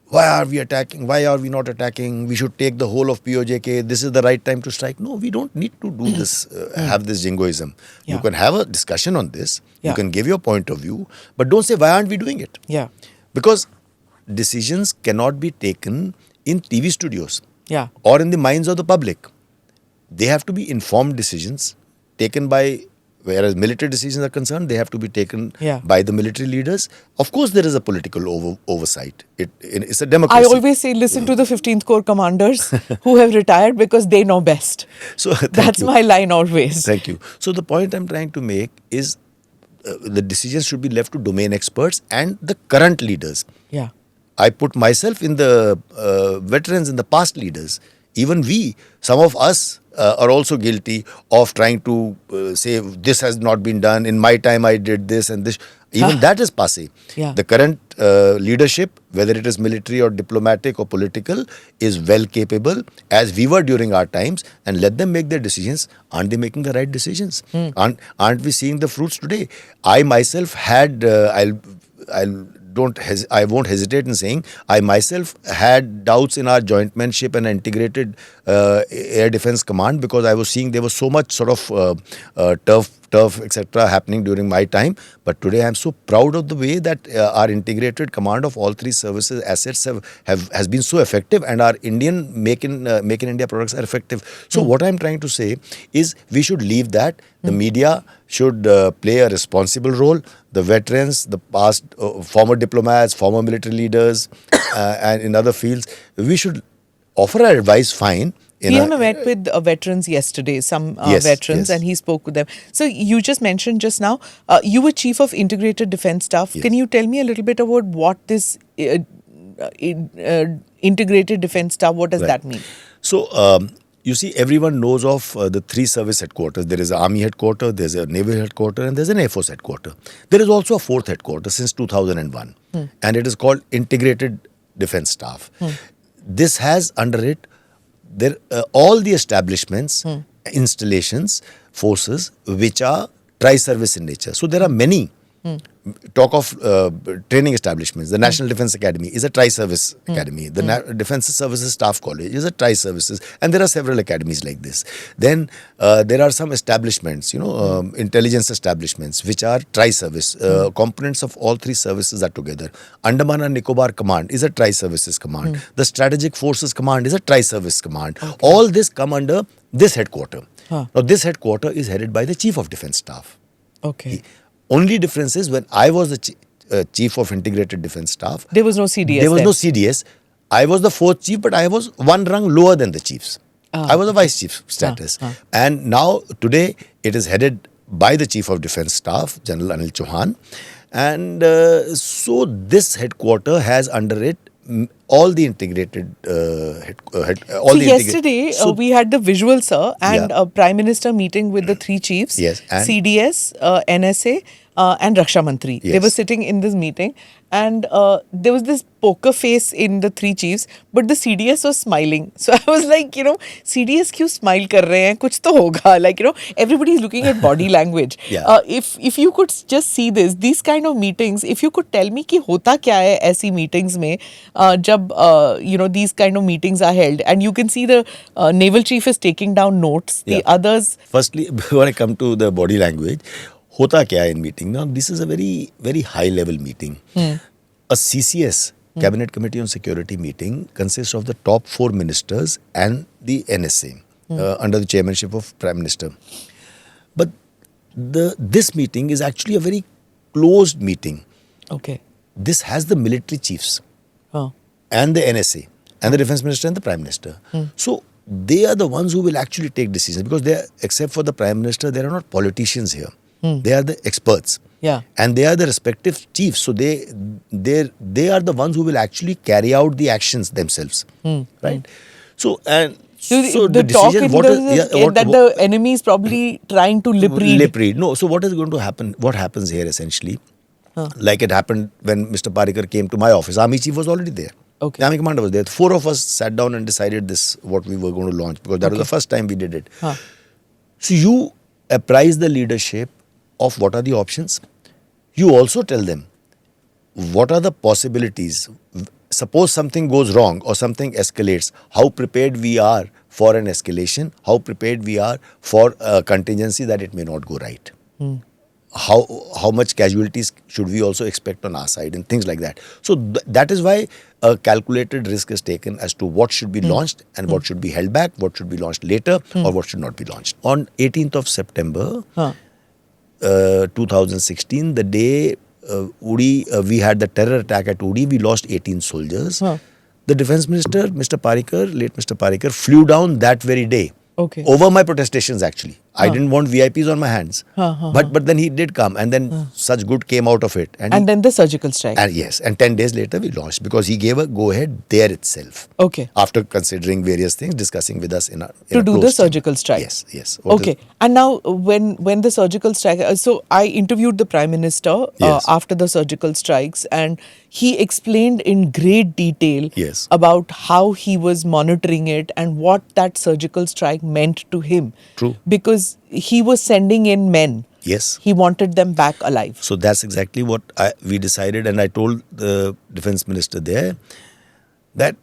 why are we attacking? Why are we not attacking? We should take the whole of POJK. This is the right time to strike. No, we don't need to do this, have this jingoism. You can have a discussion on this. You can give your point of view, but don't say, why aren't we doing it? Because decisions cannot be taken in TV studios or in the minds of the public. They have to be informed decisions taken by, whereas military decisions are concerned, they have to be taken by the military leaders. Of course, there is a political oversight. It's a democracy. I always say, listen to the 15th Corps commanders who have retired, because they know best. So that's my line always. Thank you. So the point I'm trying to make is the decisions should be left to domain experts and the current leaders. I put myself in the veterans and the past leaders. Even some of us are also guilty of trying to say this has not been done. In my time, I did this and this. Even that is passé. The current leadership, whether it is military or diplomatic or political, is well capable, as we were during our times, and let them make their decisions. Aren't they making the right decisions? Aren't we seeing the fruits today? I myself had, I won't hesitate in saying, I myself had doubts in our jointmanship and integrated air defense command, because I was seeing there was so much sort of turf, etc. happening during my time. But today I am so proud of the way that our integrated command of all three services assets has been so effective, and our Indian Make in India products are effective. So what I am trying to say is, we should leave that. The media should play a responsible role. The veterans, the past former diplomats, former military leaders, and in other fields, we should offer our advice, fine. Met with veterans yesterday, some veterans, and he spoke with them. So you just mentioned just now, you were Chief of Integrated Defence Staff. Yes. Can you tell me a little bit about what this Integrated Defence Staff, what does that mean? So, you see, everyone knows of the 3 service headquarters. There is an Army headquarters, there's a Naval headquarters, and there's an Air Force headquarters. There is also a 4th headquarters since 2001, and it is called Integrated Defence Staff. This has under it all the establishments, installations, forces which are tri-service in nature. So there are many. Talk of training establishments. The National Defence Academy is a tri-service academy. The Defence Services Staff College is a tri-services, and there are several academies like this. Then there are some establishments, intelligence establishments, which are tri-service. Components of all 3 services are together. Andaman and Nicobar Command is a tri-services command. The Strategic Forces Command is a tri-service command. Okay. All this come under this headquarter. Now, this headquarter is headed by the Chief of Defence Staff. Okay. Only difference is when I was the Chief of Integrated Defence Staff, there was no CDS. There was no CDS. I was the 4th chief, but I was one rung lower than the chiefs. I was a vice chief status. And now, today, it is headed by the Chief of Defence Staff, General Anil Chauhan. And so this headquarter has under it all the integrated yesterday we had the visual, sir, and Prime Minister meeting with the 3 chiefs, CDS, NSA and Raksha Mantri. They were sitting in this meeting, and there was this poker face in the 3 chiefs, but the CDS was smiling. So I was like, CDS क्यों smile कर रहे हैं? कुछ तो होगा. Like, everybody is looking at body language. If you could just see these kind of meetings, if you could tell me कि होता क्या है ऐसी meetings में, जब these kind of meetings are held, and you can see the naval chief is taking down notes. The others. Firstly, before I come to the body language, होता क्या है in meeting? Now, this is a very, very high level meeting. A CCS, Cabinet Committee on Security meeting, consists of the top 4 ministers and the NSA under the chairmanship of Prime Minister. But this meeting is actually a very closed meeting. Okay. This has the military chiefs and the NSA and the Defence Minister and the Prime Minister. So they are the ones who will actually take decisions, because they are, except for the Prime Minister, there are not politicians here. They are the experts. And they are the respective chiefs. So they are the ones who will actually carry out the actions themselves. Right? So the decision that the enemy is probably trying to lip read. No. So what is going to happen? What happens here essentially? Like it happened when Mr. Parikar came to my office. Army chief was already there. Okay. The Army commander was there. 4 of us sat down and decided what we were going to launch, because that was the first time we did it. So you apprise the leadership of what are the options. You also tell them what are the possibilities. Suppose something goes wrong or something escalates, how prepared we are for an escalation, how prepared we are for a contingency that it may not go right. How much casualties should we also expect on our side, and things like that. So that is why a calculated risk is taken as to what should be launched and what should be held back, what should be launched later or what should not be launched. On 18th of September 2016, the day we had the terror attack at Uri, we lost 18 soldiers. The Defence Minister, late Mr. Parikar, flew down that very day. Over my protestations, actually. I didn't want VIPs on my hands. But then he did come, and then such good came out of it. And then the surgical strike. And yes, and 10 days later we launched, because he gave a go-ahead there itself. After considering various things, discussing with us in a to do the surgical strike. Yes. And now when the surgical strike, so I interviewed the Prime Minister after the surgical strikes, and he explained in great detail about how he was monitoring it and what that surgical strike meant to him. True. Because he was sending in men. Yes. He wanted them back alive. So that's exactly what we decided, and I told the Defence Minister there that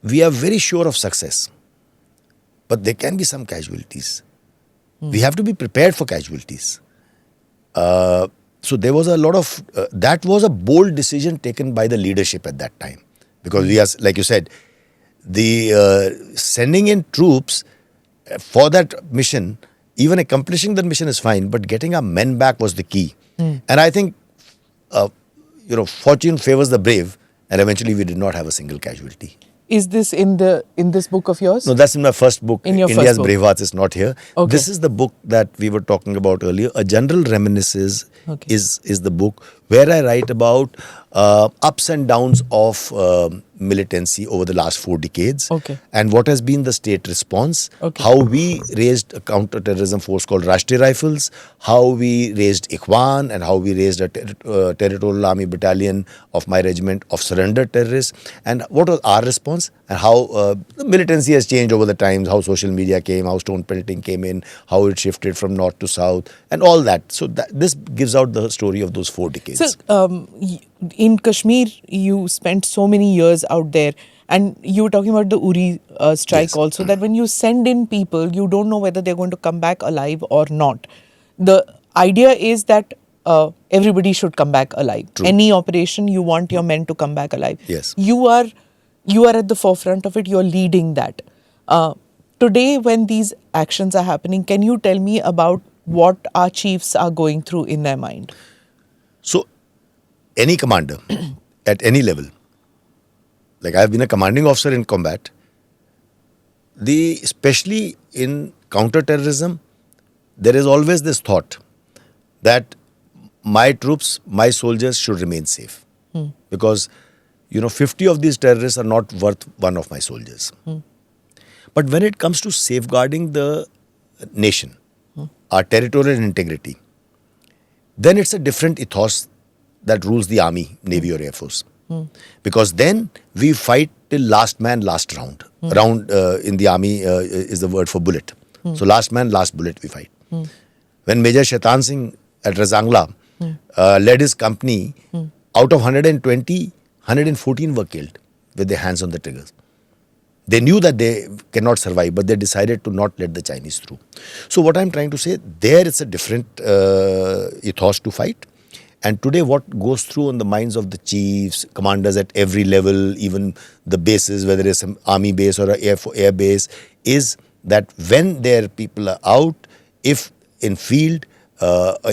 we are very sure of success, but there can be some casualties. We have to be prepared for casualties. So there was a lot of, that was a bold decision taken by the leadership at that time. Because we are, like you said, the sending in troops for that mission, even accomplishing that mission is fine, but getting our men back was the key. And I think, fortune favors the brave, and eventually we did not have a single casualty. Is this in this book of yours? No, that's in my first book. In your India's first book. Brave Hearts is not here. Okay. This is the book that we were talking about earlier. A General Reminiscences is the book where I write about ups and downs of militancy over the last 4 decades. Okay. And what has been the state response. Okay. How we raised a counter-terrorism force called Rashtriya Rifles. How we raised Ikhwan and how we raised a territorial army battalion of my regiment of surrendered terrorists. And what was our response and how the militancy has changed over the times, how social media came, how stone pelting came in, how it shifted from north to south and all that. So this gives out the story of those 4 decades. So in Kashmir, you spent so many years out there, and you were talking about the Uri strike also, that when you send in people, you don't know whether they're going to come back alive or not. The idea is that everybody should come back alive. True. Any operation, you want your men to come back alive. Yes. You are at the forefront of it. You're leading that. Today, when these actions are happening, can you tell me about what our chiefs are going through in their mind? So, any commander at any level, like I've been a commanding officer in combat, especially in counter-terrorism, there is always this thought that my troops, my soldiers should remain safe. Because, 50 of these terrorists are not worth one of my soldiers. But when it comes to safeguarding the nation, our territorial integrity, then it's a different ethos that rules the army, navy or air force. Because then we fight till last man, last round. Round in the army is the word for bullet. So last man, last bullet we fight. When Major Shaitan Singh at Razangla led his company, out of 120, 114 were killed with their hands on the triggers. They knew that they cannot survive, but they decided to not let the Chinese through. So what I'm trying to say, there it's a different ethos to fight. And today what goes through on the minds of the chiefs, commanders at every level, even the bases, whether it's an army base or an air base, is that when their people are out, if in field,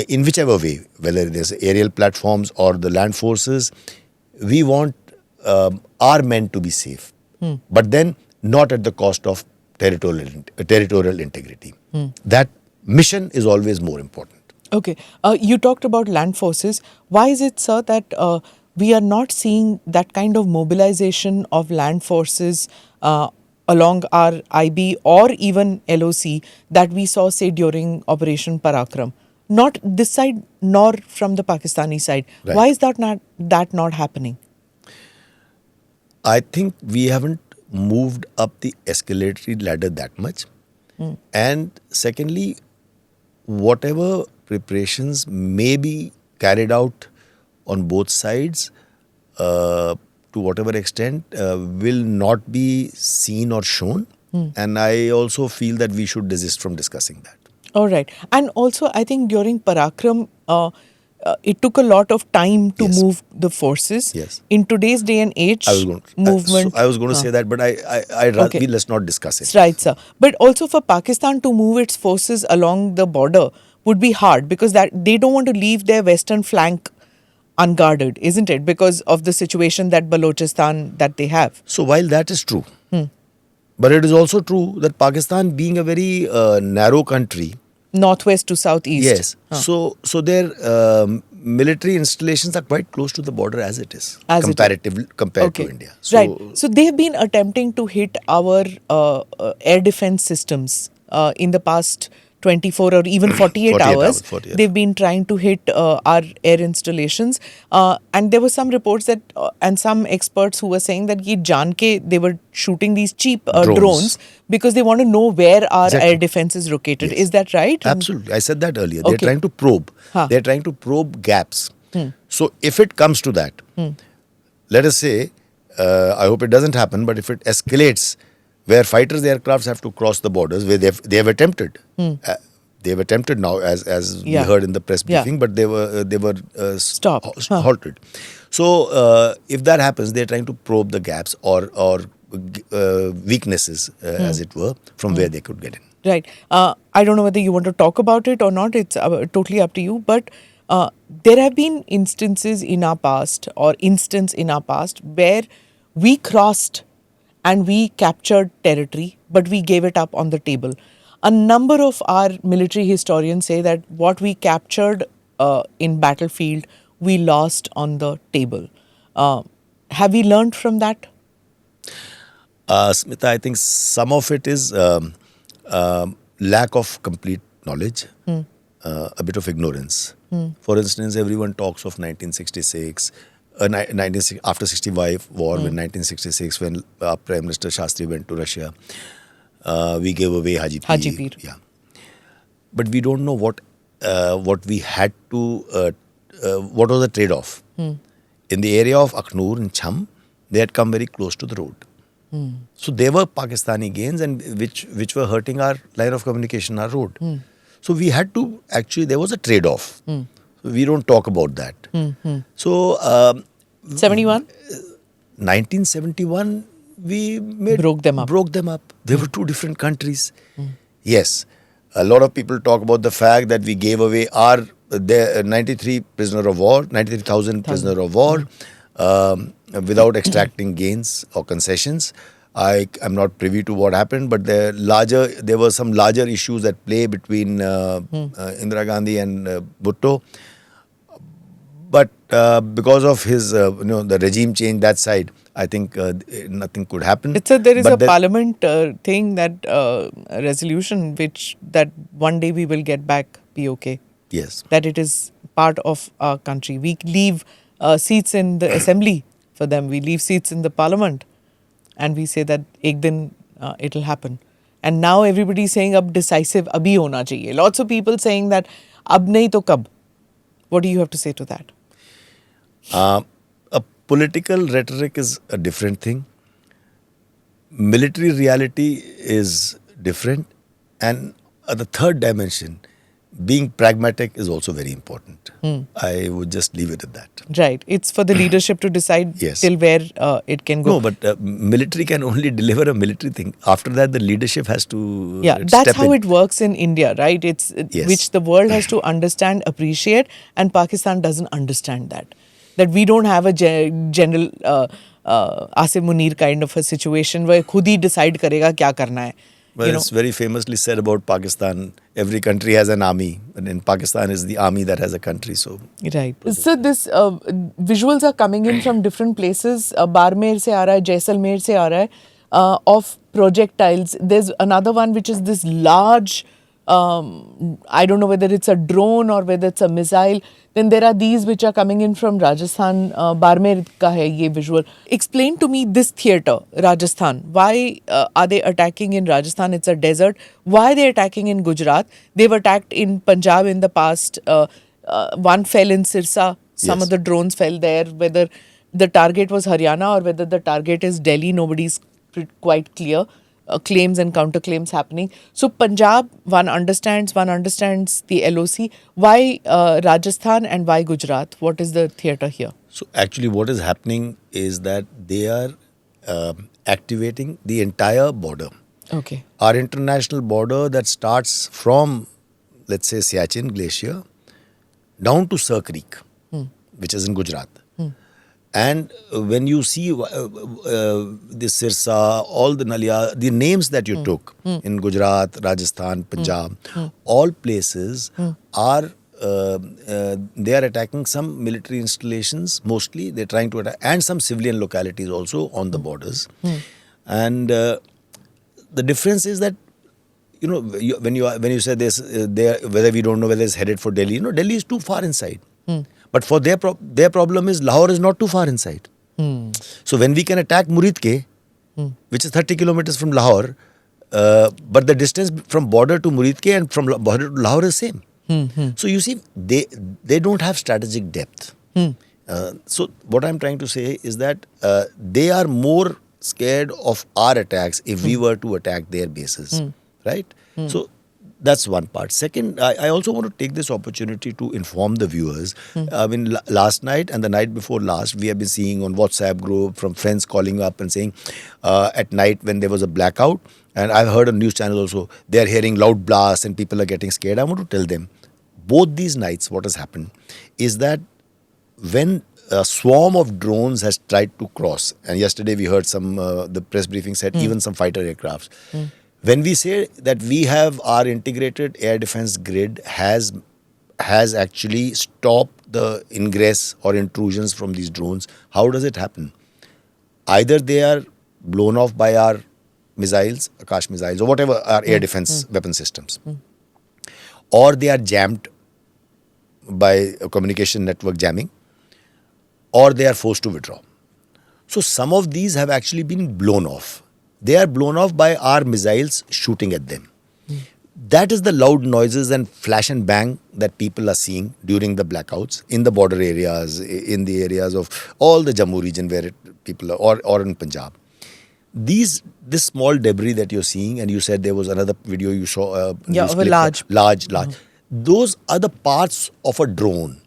in whichever way, whether it is aerial platforms or the land forces, we want our men to be safe. But then not at the cost of territorial integrity. That mission is always more important. Okay. You talked about land forces. Why is it, sir, that we are not seeing that kind of mobilization of land forces along our IB or even LOC that we saw, say, during Operation Parakram? Not this side, nor from the Pakistani side. Right. Why is that not happening? I think we haven't moved up the escalatory ladder that much. And secondly, whatever preparations may be carried out on both sides, to whatever extent, will not be seen or shown. And I also feel that we should desist from discussing that. All right. And also, I think during Parakram, it took a lot of time to move the forces. Yes. In today's day and age, movement. I was going to say that, but I'd rather let's not discuss it. Right, sir. But also for Pakistan to move its forces along the border would be hard, because that they don't want to leave their western flank unguarded, isn't it? Because of the situation that Balochistan that they have. So while that is true, but it is also true that Pakistan, being a very narrow country, northwest to southeast. Yes. So their military installations are quite close to the border as it is, compared to India. So, right. So they have been attempting to hit our air defense systems in the past 24 or even 48 hours. They've been trying to hit our air installations. And there were some reports that, and some experts who were saying that they were shooting these cheap drones because they want to know where our air defense is located. Yes. Is that right? Absolutely. I said that earlier. They're trying to probe. They're trying to probe gaps. So if it comes to that, let us say, I hope it doesn't happen, but if it escalates, where fighters aircrafts have to cross the borders, where they have attempted. They have attempted now, as we heard in the press briefing, but they were stopped, halted. So if that happens, they're trying to probe the gaps or weaknesses, as it were, from where they could get in. Right. I don't know whether you want to talk about it or not. It's totally up to you. But there have been instance in our past where we crossed and we captured territory, but we gave it up on the table. A number of our military historians say that what we captured in battlefield, we lost on the table. Have we learned from that? Smita, I think some of it is lack of complete knowledge, a bit of ignorance. For instance, everyone talks of 1966, after 65 war, when 1966, when Prime Minister Shastri went to Russia, we gave away Haji Pir. Yeah. But we don't know what we had to, what was the trade-off. In the area of Akhnur and Cham, they had come very close to the road. So there were Pakistani gains, and which were hurting our line of communication, our road. So we had to, actually, there was a trade-off. So we don't talk about that. So 71? 1971, we broke them up. They were two different countries. Yes, a lot of people talk about the fact that we gave away our 93,000 prisoner of war without extracting gains or concessions. I am not privy to what happened, but there were some larger issues at play between Indira Gandhi and Bhutto. But because of his, the regime change that side, I think nothing could happen. There is a parliament thing, that resolution, that one day we will get back POK. Yes. That it is part of our country. We leave seats in the assembly for them. We leave seats in the parliament. And we say that ek din it'll happen. And now everybody is saying ab decisive abhi hona chahiye. Lots of people saying that ab nahi to kab. What do you have to say to that? A political rhetoric is a different thing. Military reality is different. And the third dimension, being pragmatic, is also very important. I would just leave it at that. Right. It's for the leadership to decide till where it can go. No, but military can only deliver a military thing. After that, the leadership has to that's how it works in India, right? Which the world has to understand, appreciate, and Pakistan doesn't understand that. That we don't have a general Asim Munir kind of a situation where khud hi decide karega kya karna hai. Well, it's very famously said about Pakistan, every country has an army, and in Pakistan is the army that has a country. So right. So this visuals are coming in from different places. Barmer se aa raha hai, Jaisalmer se aa raha hai, of projectiles. There's another one which is this large, I don't know whether it's a drone or whether it's a missile. Then there are these which are coming in from Rajasthan. Barmer ka hai ye visual. Explain to me this theatre, Rajasthan. Why are they attacking in Rajasthan? It's a desert. Why are they attacking in Gujarat? They've attacked in Punjab in the past. One fell in Sirsa. Some of the drones fell there. Whether the target was Haryana or whether the target is Delhi, nobody's quite clear. Claims and counterclaims happening. So Punjab, one understands the LOC. Why Rajasthan and why Gujarat? What is the theatre here? So actually what is happening is that they are activating the entire border. Okay. Our international border that starts from, let's say, Siachen Glacier down to Sir Creek, which is in Gujarat. And when you see this Sirsa, all the Nalia, the names that you took in Gujarat, Rajasthan, Punjab, all places are, they are attacking some military installations, mostly. They're trying to attack, and some civilian localities also on the borders. And the difference is that, when you say this, whether we don't know whether it's headed for Delhi, Delhi is too far inside. But for their problem is Lahore is not too far inside. So when we can attack Muridke, which is 30 kilometers from Lahore, but the distance from border to Muridke and from border to Lahore is same. So you see, they don't have strategic depth. So what I'm trying to say is that they are more scared of our attacks if we were to attack their bases, right? So that's one part. Second, I also want to take this opportunity to inform the viewers. I mean, last night and the night before last, we have been seeing on WhatsApp group from friends calling up and saying at night when there was a blackout, and I've heard on news channel also, they are hearing loud blasts and people are getting scared. I want to tell them, both these nights, what has happened is that when a swarm of drones has tried to cross. And yesterday we heard the press briefing said even some fighter aircrafts. When we say that we have our integrated air defense grid has actually stopped the ingress or intrusions from these drones, how does it happen? Either they are blown off by our missiles, Akash missiles, or whatever our air defense weapon systems, or they are jammed by a communication network jamming, or they are forced to withdraw. So some of these have actually been blown off. They are blown off by our missiles shooting at them. That is the loud noises and flash and bang that people are seeing during the blackouts in the border areas, in the areas of all the Jammu region where people are, or in Punjab. This small debris that you're seeing, and you said there was another video you saw. Of a large. Those are the parts of a drone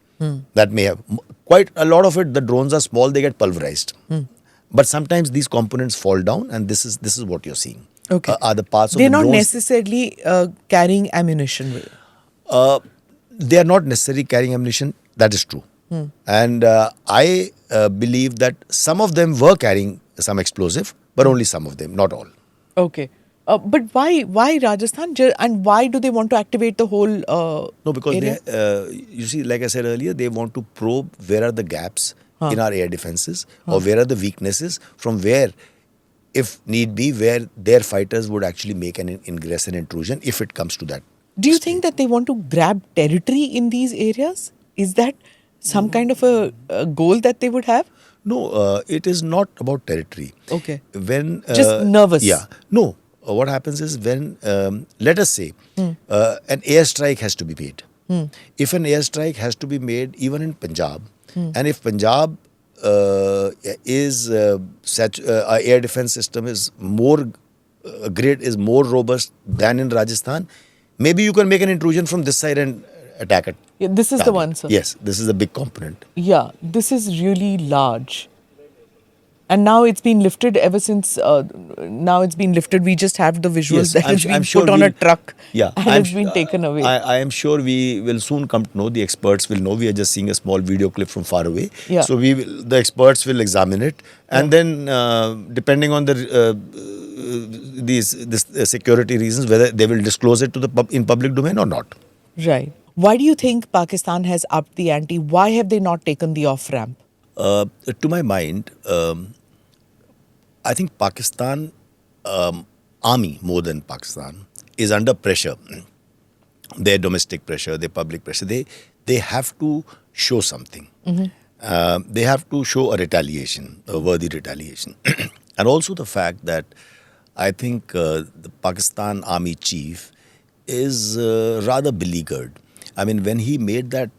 that may have, quite a lot of it, the drones are small, they get pulverized. But sometimes these components fall down, and this is what you're seeing. Okay. Are the parts of They're the drones. Not necessarily carrying ammunition. They are not necessarily carrying ammunition. That is true. And I believe that some of them were carrying some explosive, but only some of them, not all. Okay. But why Rajasthan? And why do they want to activate the whole No, because area? you see, like I said earlier, they want to probe where are the gaps in our air defenses, or where are the weaknesses from where, if need be, where their fighters would actually make an ingress and intrusion if it comes to that. Do you think that they want to grab territory in these areas? Is that some kind of a goal that they would have? No, it is not about territory. Okay. When just nervous. Yeah. No. What happens is when, let us say, an airstrike has to be made. If an airstrike has to be made even in Punjab, and if Punjab is air defense system is more, grid is more robust than in Rajasthan, maybe you can make an intrusion from this side and attack it. Yeah, this is the one, sir. Yes, this is a big component. Yeah, this is really large. And now it's been lifted ever since, we just have the visuals that it's been put on a truck and it's been taken away. I am sure we will soon come to know, the experts will know. We are just seeing a small video clip from far away. Yeah. So the experts will examine it, and then depending on the security reasons, whether they will disclose it to in public domain or not. Right. Why do you think Pakistan has upped the ante? Why have they not taken the off-ramp? To my mind, I think Pakistan, army more than Pakistan, is under pressure. Their domestic pressure, their public pressure. They have to show something. They have to show a retaliation, a worthy retaliation. And also the fact that I think the Pakistan army chief is rather beleaguered. I mean, when he made that,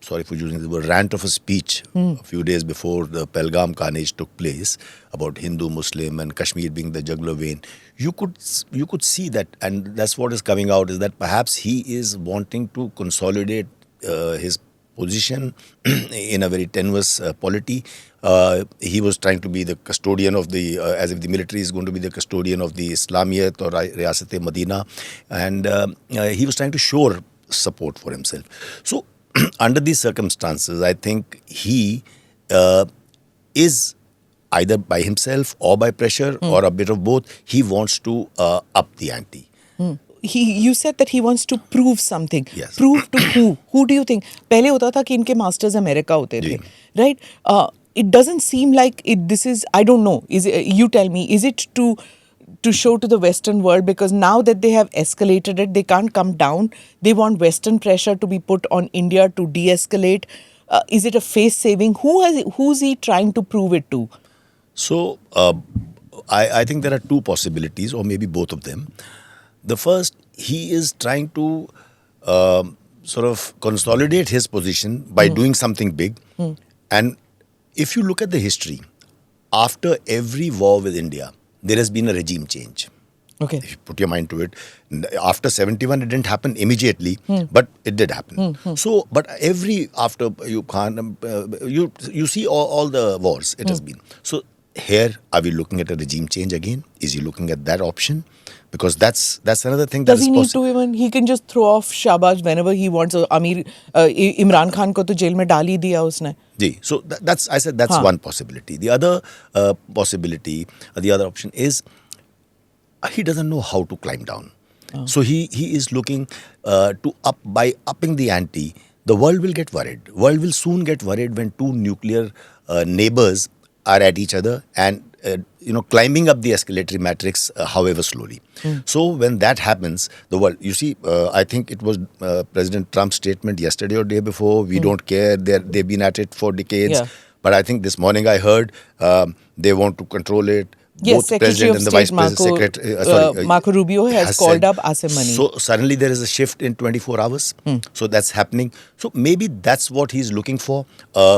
sorry for using the word, rant of a speech a few days before the Pahalgam carnage took place about Hindu, Muslim and Kashmir being the jugular vein, you could see that, and that's what is coming out, is that perhaps he is wanting to consolidate his position in a very tenuous polity. He was trying to be the custodian of the, as if the military is going to be the custodian of the Islamiyat or Riyasat-e-Madina, and he was trying to shore support for himself. So under these circumstances, I think he is either by himself or by pressure or a bit of both. He wants to up the ante. You said that he wants to prove something. Yes. Prove to who? Who do you think? पहले होता था कि इनके masters America होते थे, right? It doesn't seem like this is, I don't know. You tell me? Is it to show to the Western world, because now that they have escalated it, they can't come down. They want Western pressure to be put on India to de-escalate. Is it a face saving? Who's he trying to prove it to? So I think there are two possibilities, or maybe both of them. The first, he is trying to sort of consolidate his position by doing something big. And if you look at the history, after every war with India, there has been a regime change. Okay. If you put your mind to it, after 71, it didn't happen immediately, but it did happen. So, but after you see all the wars, it has been. So, here, are we looking at a regime change again? Is he looking at that option? Because that's another thing. Does he need to even? He can just throw off Shahbaz whenever he wants. Imran Khan ko to jail mein dal hi diya usne. So that's one possibility. The other possibility, the other option is he doesn't know how to climb down. So he is looking to by upping the ante. The world will get worried. World will soon get worried when two nuclear neighbors are at each other and climbing up the escalatory matrix, however slowly. So when that happens, the world, you see, I think it was President Trump's statement yesterday or day before, we don't care, they've been at it for decades. Yeah. But I think this morning I heard they want to control it. Yes, both Secretary President of and the State Vice President, Marco Rubio has called up Asim Mani. So suddenly there is a shift in 24 hours. So that's happening. So maybe that's what he's looking for,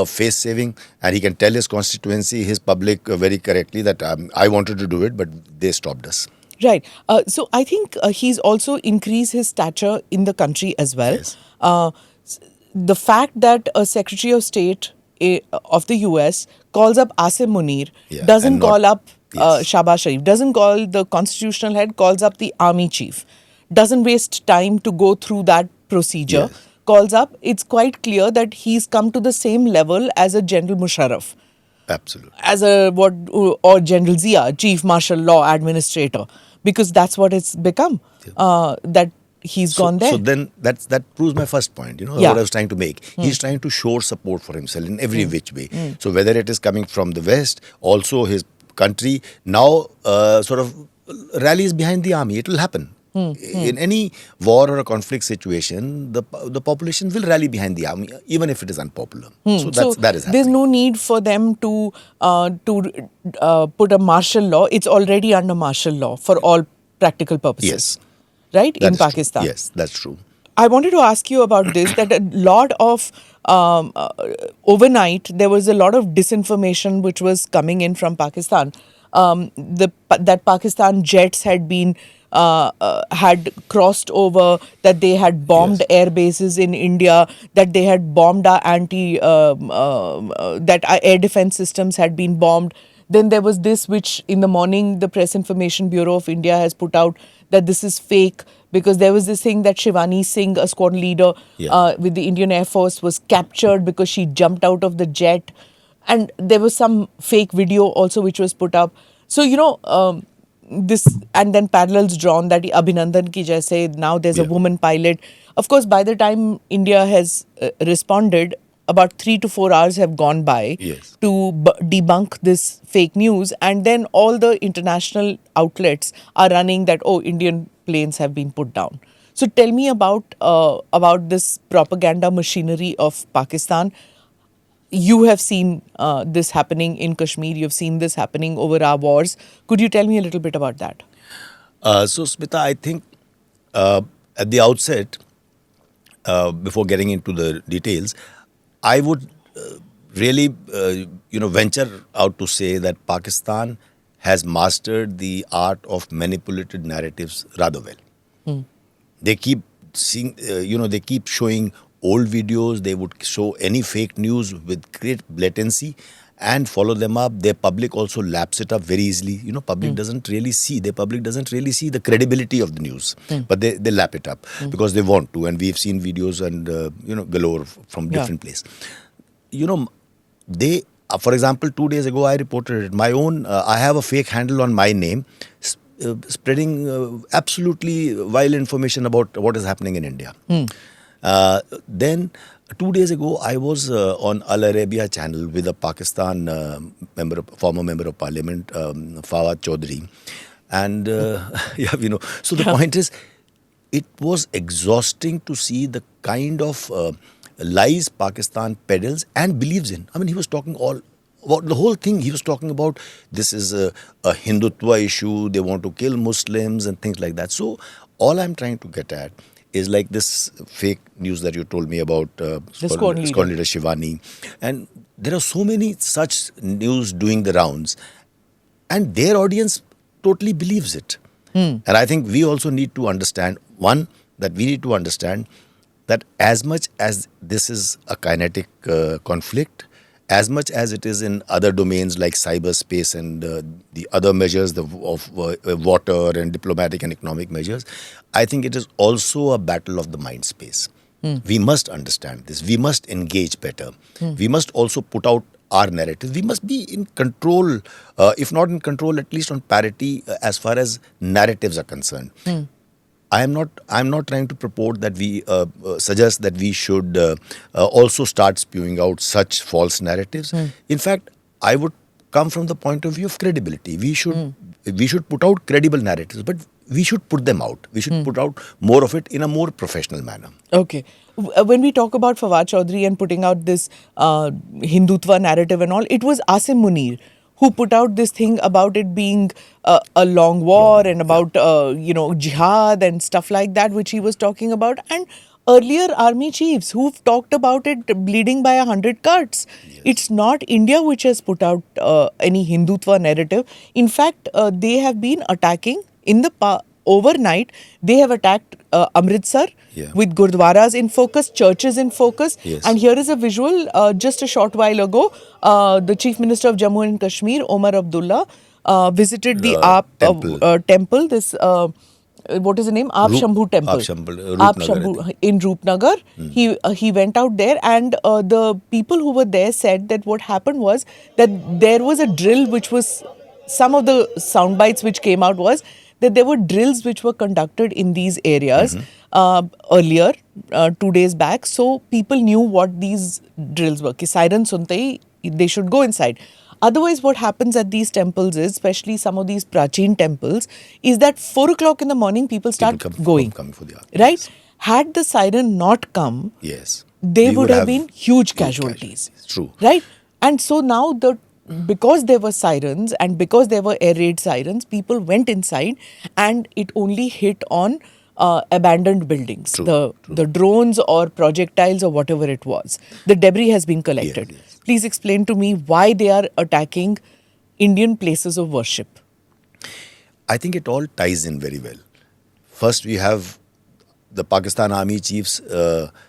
face saving, and he can tell his constituency, his public very correctly that I wanted to do it, but they stopped us. Right. So I think he's also increased his stature in the country as well. Yes. The fact that a Secretary of State of the US calls up Asim Munir, doesn't call up Shahbaz Sharif, doesn't call the constitutional head, calls up the army chief, doesn't waste time to go through that procedure, calls up, it's quite clear that he's come to the same level as a General Musharraf. Absolutely. As or General Zia, Chief Martial Law Administrator, because that's what it's become. That he's gone there. So then that proves my first point, what I was trying to make. He's trying to show support for himself in every which way. So whether it is coming from the West, also his country now sort of rallies behind the army. It will happen. In any war or a conflict situation, the population will rally behind the army, even if it is unpopular. So that is happening. There's no need for them to put a martial law. It's already under martial law for all practical purposes. Yes. Right? In Pakistan. True. Yes, that's true. I wanted to ask you about this, that a lot of, overnight, there was a lot of disinformation which was coming in from Pakistan. That Pakistan jets had been, had crossed over, that they had bombed air bases in India, that they had bombed our that our air defense systems had been bombed. Then there was this, which in the morning, the Press Information Bureau of India has put out that this is fake, because there was this thing that Shivani Singh, a squad leader with the Indian Air Force, was captured because she jumped out of the jet. And there was some fake video also which was put up. So, this, and then parallels drawn that Abhinandan ki jaise, now there's a woman pilot. Of course, by the time India has responded, about 3 to 4 hours have gone by to debunk this fake news, and then all the international outlets are running that, Indian planes have been put down. So tell me about this propaganda machinery of Pakistan. You have seen this happening in Kashmir. You've seen this happening over our wars. Could you tell me a little bit about that? So Smita, I think at the outset, before getting into the details, I would really, venture out to say that Pakistan has mastered the art of manipulated narratives rather well. They keep seeing, they keep showing old videos. They would show any fake news with great blatancy and follow them up. Their public also laps it up very easily. Public doesn't really see. Their public doesn't really see the credibility of the news, but they lap it up because they want to. And we've seen videos and galore from different places. They, for example, 2 days ago I reported it. My own, I have a fake handle on my name, spreading absolutely vile information about what is happening in India. Then 2 days ago, I was on Al Arabiya channel with a Pakistan former member of parliament, Fawad Chaudhry. And, so the point is, it was exhausting to see the kind of lies Pakistan peddles and believes in. I mean, he was talking about the whole thing. He was talking about this is a Hindutva issue, they want to kill Muslims and things like that. So all I'm trying to get at is like this fake news that you told me about squad leader Shivani. And there are so many such news doing the rounds, and their audience totally believes it. And I think we also need to understand, that as much as this is a kinetic conflict, as much as it is in other domains like cyberspace and the other measures of water and diplomatic and economic measures, I think it is also a battle of the mind space. We must understand this. We must engage better. We must also put out our narrative. We must be in control, if not in control, at least on parity as far as narratives are concerned. I'm not trying to purport that we suggest that we should also start spewing out such false narratives. In fact, I would come from the point of view of credibility. We should put out credible narratives, but we should put them out. We should put out more of it in a more professional manner. Okay. When we talk about Fawad Chaudhry and putting out this Hindutva narrative and all, it was Asim Munir who put out this thing about it being a long war and about, jihad and stuff like that, which he was talking about. And earlier army chiefs who've talked about it bleeding by 100 cuts. Yes. It's not India which has put out any Hindutva narrative. In fact, they have been attacking in the overnight. They have attacked Amritsar with gurdwaras in focus, churches in focus. Yes. And here is a visual just a short while ago. The Chief Minister of Jammu and Kashmir, Omar Abdullah, visited the temple. This what is the name? Shambhu Temple. Shambhu in Roopnagar. He went out there, and the people who were there said that what happened was that there was a drill which was, some of the sound bites which came out was that there were drills which were conducted in these areas earlier, 2 days back. So people knew what these drills were. Ki siren sunte hi, they should go inside. Otherwise, what happens at these temples is, especially some of these Prachin temples, is that 4 o'clock in the morning, people start going. Coming for the right? Yes. Had the siren not come, yes, there would have been huge casualties. True. Right? And so now, because there were sirens and because there were air raid sirens, people went inside and it only hit on abandoned buildings. True. The drones or projectiles or whatever it was. The debris has been collected. Yes. Please explain to me why they are attacking Indian places of worship. I think it all ties in very well. First, we have the Pakistan Army Chief's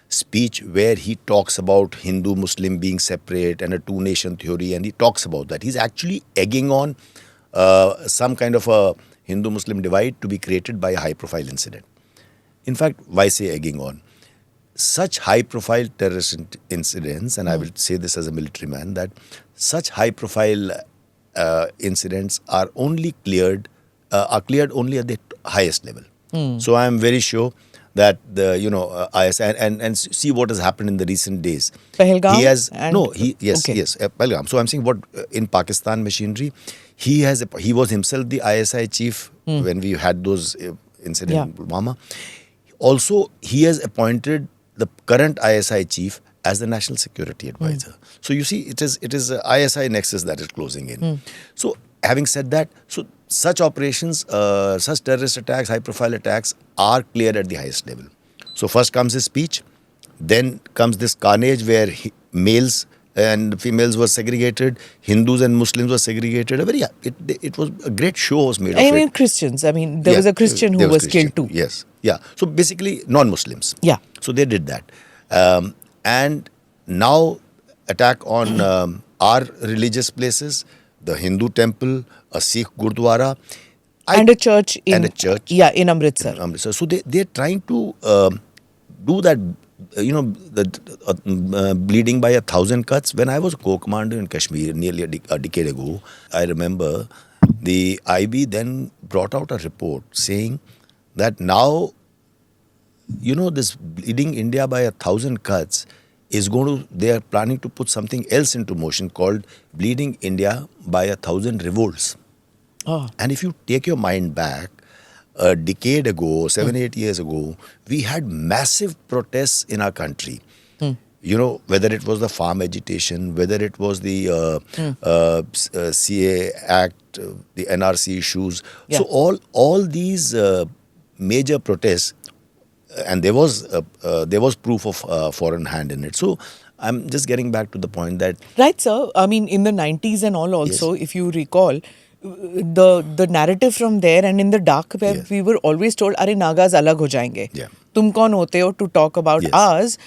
speech where he talks about Hindu-Muslim being separate and a two-nation theory, and he talks about that. He's actually egging on some kind of a Hindu-Muslim divide to be created by a high-profile incident. In fact, why say egging on? Such high-profile terrorist incidents, and I will say this as a military man, that such high-profile incidents are only cleared only at the highest level. So I am very sure that the IS and see what has happened in the recent days. Pahalgam. Pahalgam. So I'm saying what in Pakistan machinery, he was himself the ISI chief when we had those incidents in Pulwama. Also, he has appointed the current ISI chief as the national security advisor. So you see, it is ISI nexus that is closing in. So having said that, so such operations, such terrorist attacks, high-profile attacks are cleared at the highest level. So first comes his speech, then comes this carnage where males and females were segregated, Hindus and Muslims were segregated. It was a great show was made of it. I mean Christians. I mean there was a Christian who was killed too. Yes, yeah. So basically non-Muslims. Yeah. So they did that, and now attack on our religious places, the Hindu temple, a Sikh Gurdwara. And a church. In Amritsar. So they're trying to do that, bleeding by 1,000 cuts. When I was a co-commander in Kashmir nearly a decade ago, I remember the IB then brought out a report saying that now, this bleeding India by 1,000 cuts is they are planning to put something else into motion called bleeding India by 1,000 revolts. Oh. And if you take your mind back, a decade ago, 7-8 years ago, we had massive protests in our country. Whether it was the farm agitation, whether it was the CA Act, the NRC issues. Yeah. So all these major protests, and there was proof of foreign hand in it. So I'm just getting back to the point that... Right, sir. I mean, in the 90s and all also, yes. If you recall, the narrative from there and in the dark web, we were always told, "Arey Nagas alag ho jayenge." Yeah. तुम कौन होते हो to talk about Yes. ours?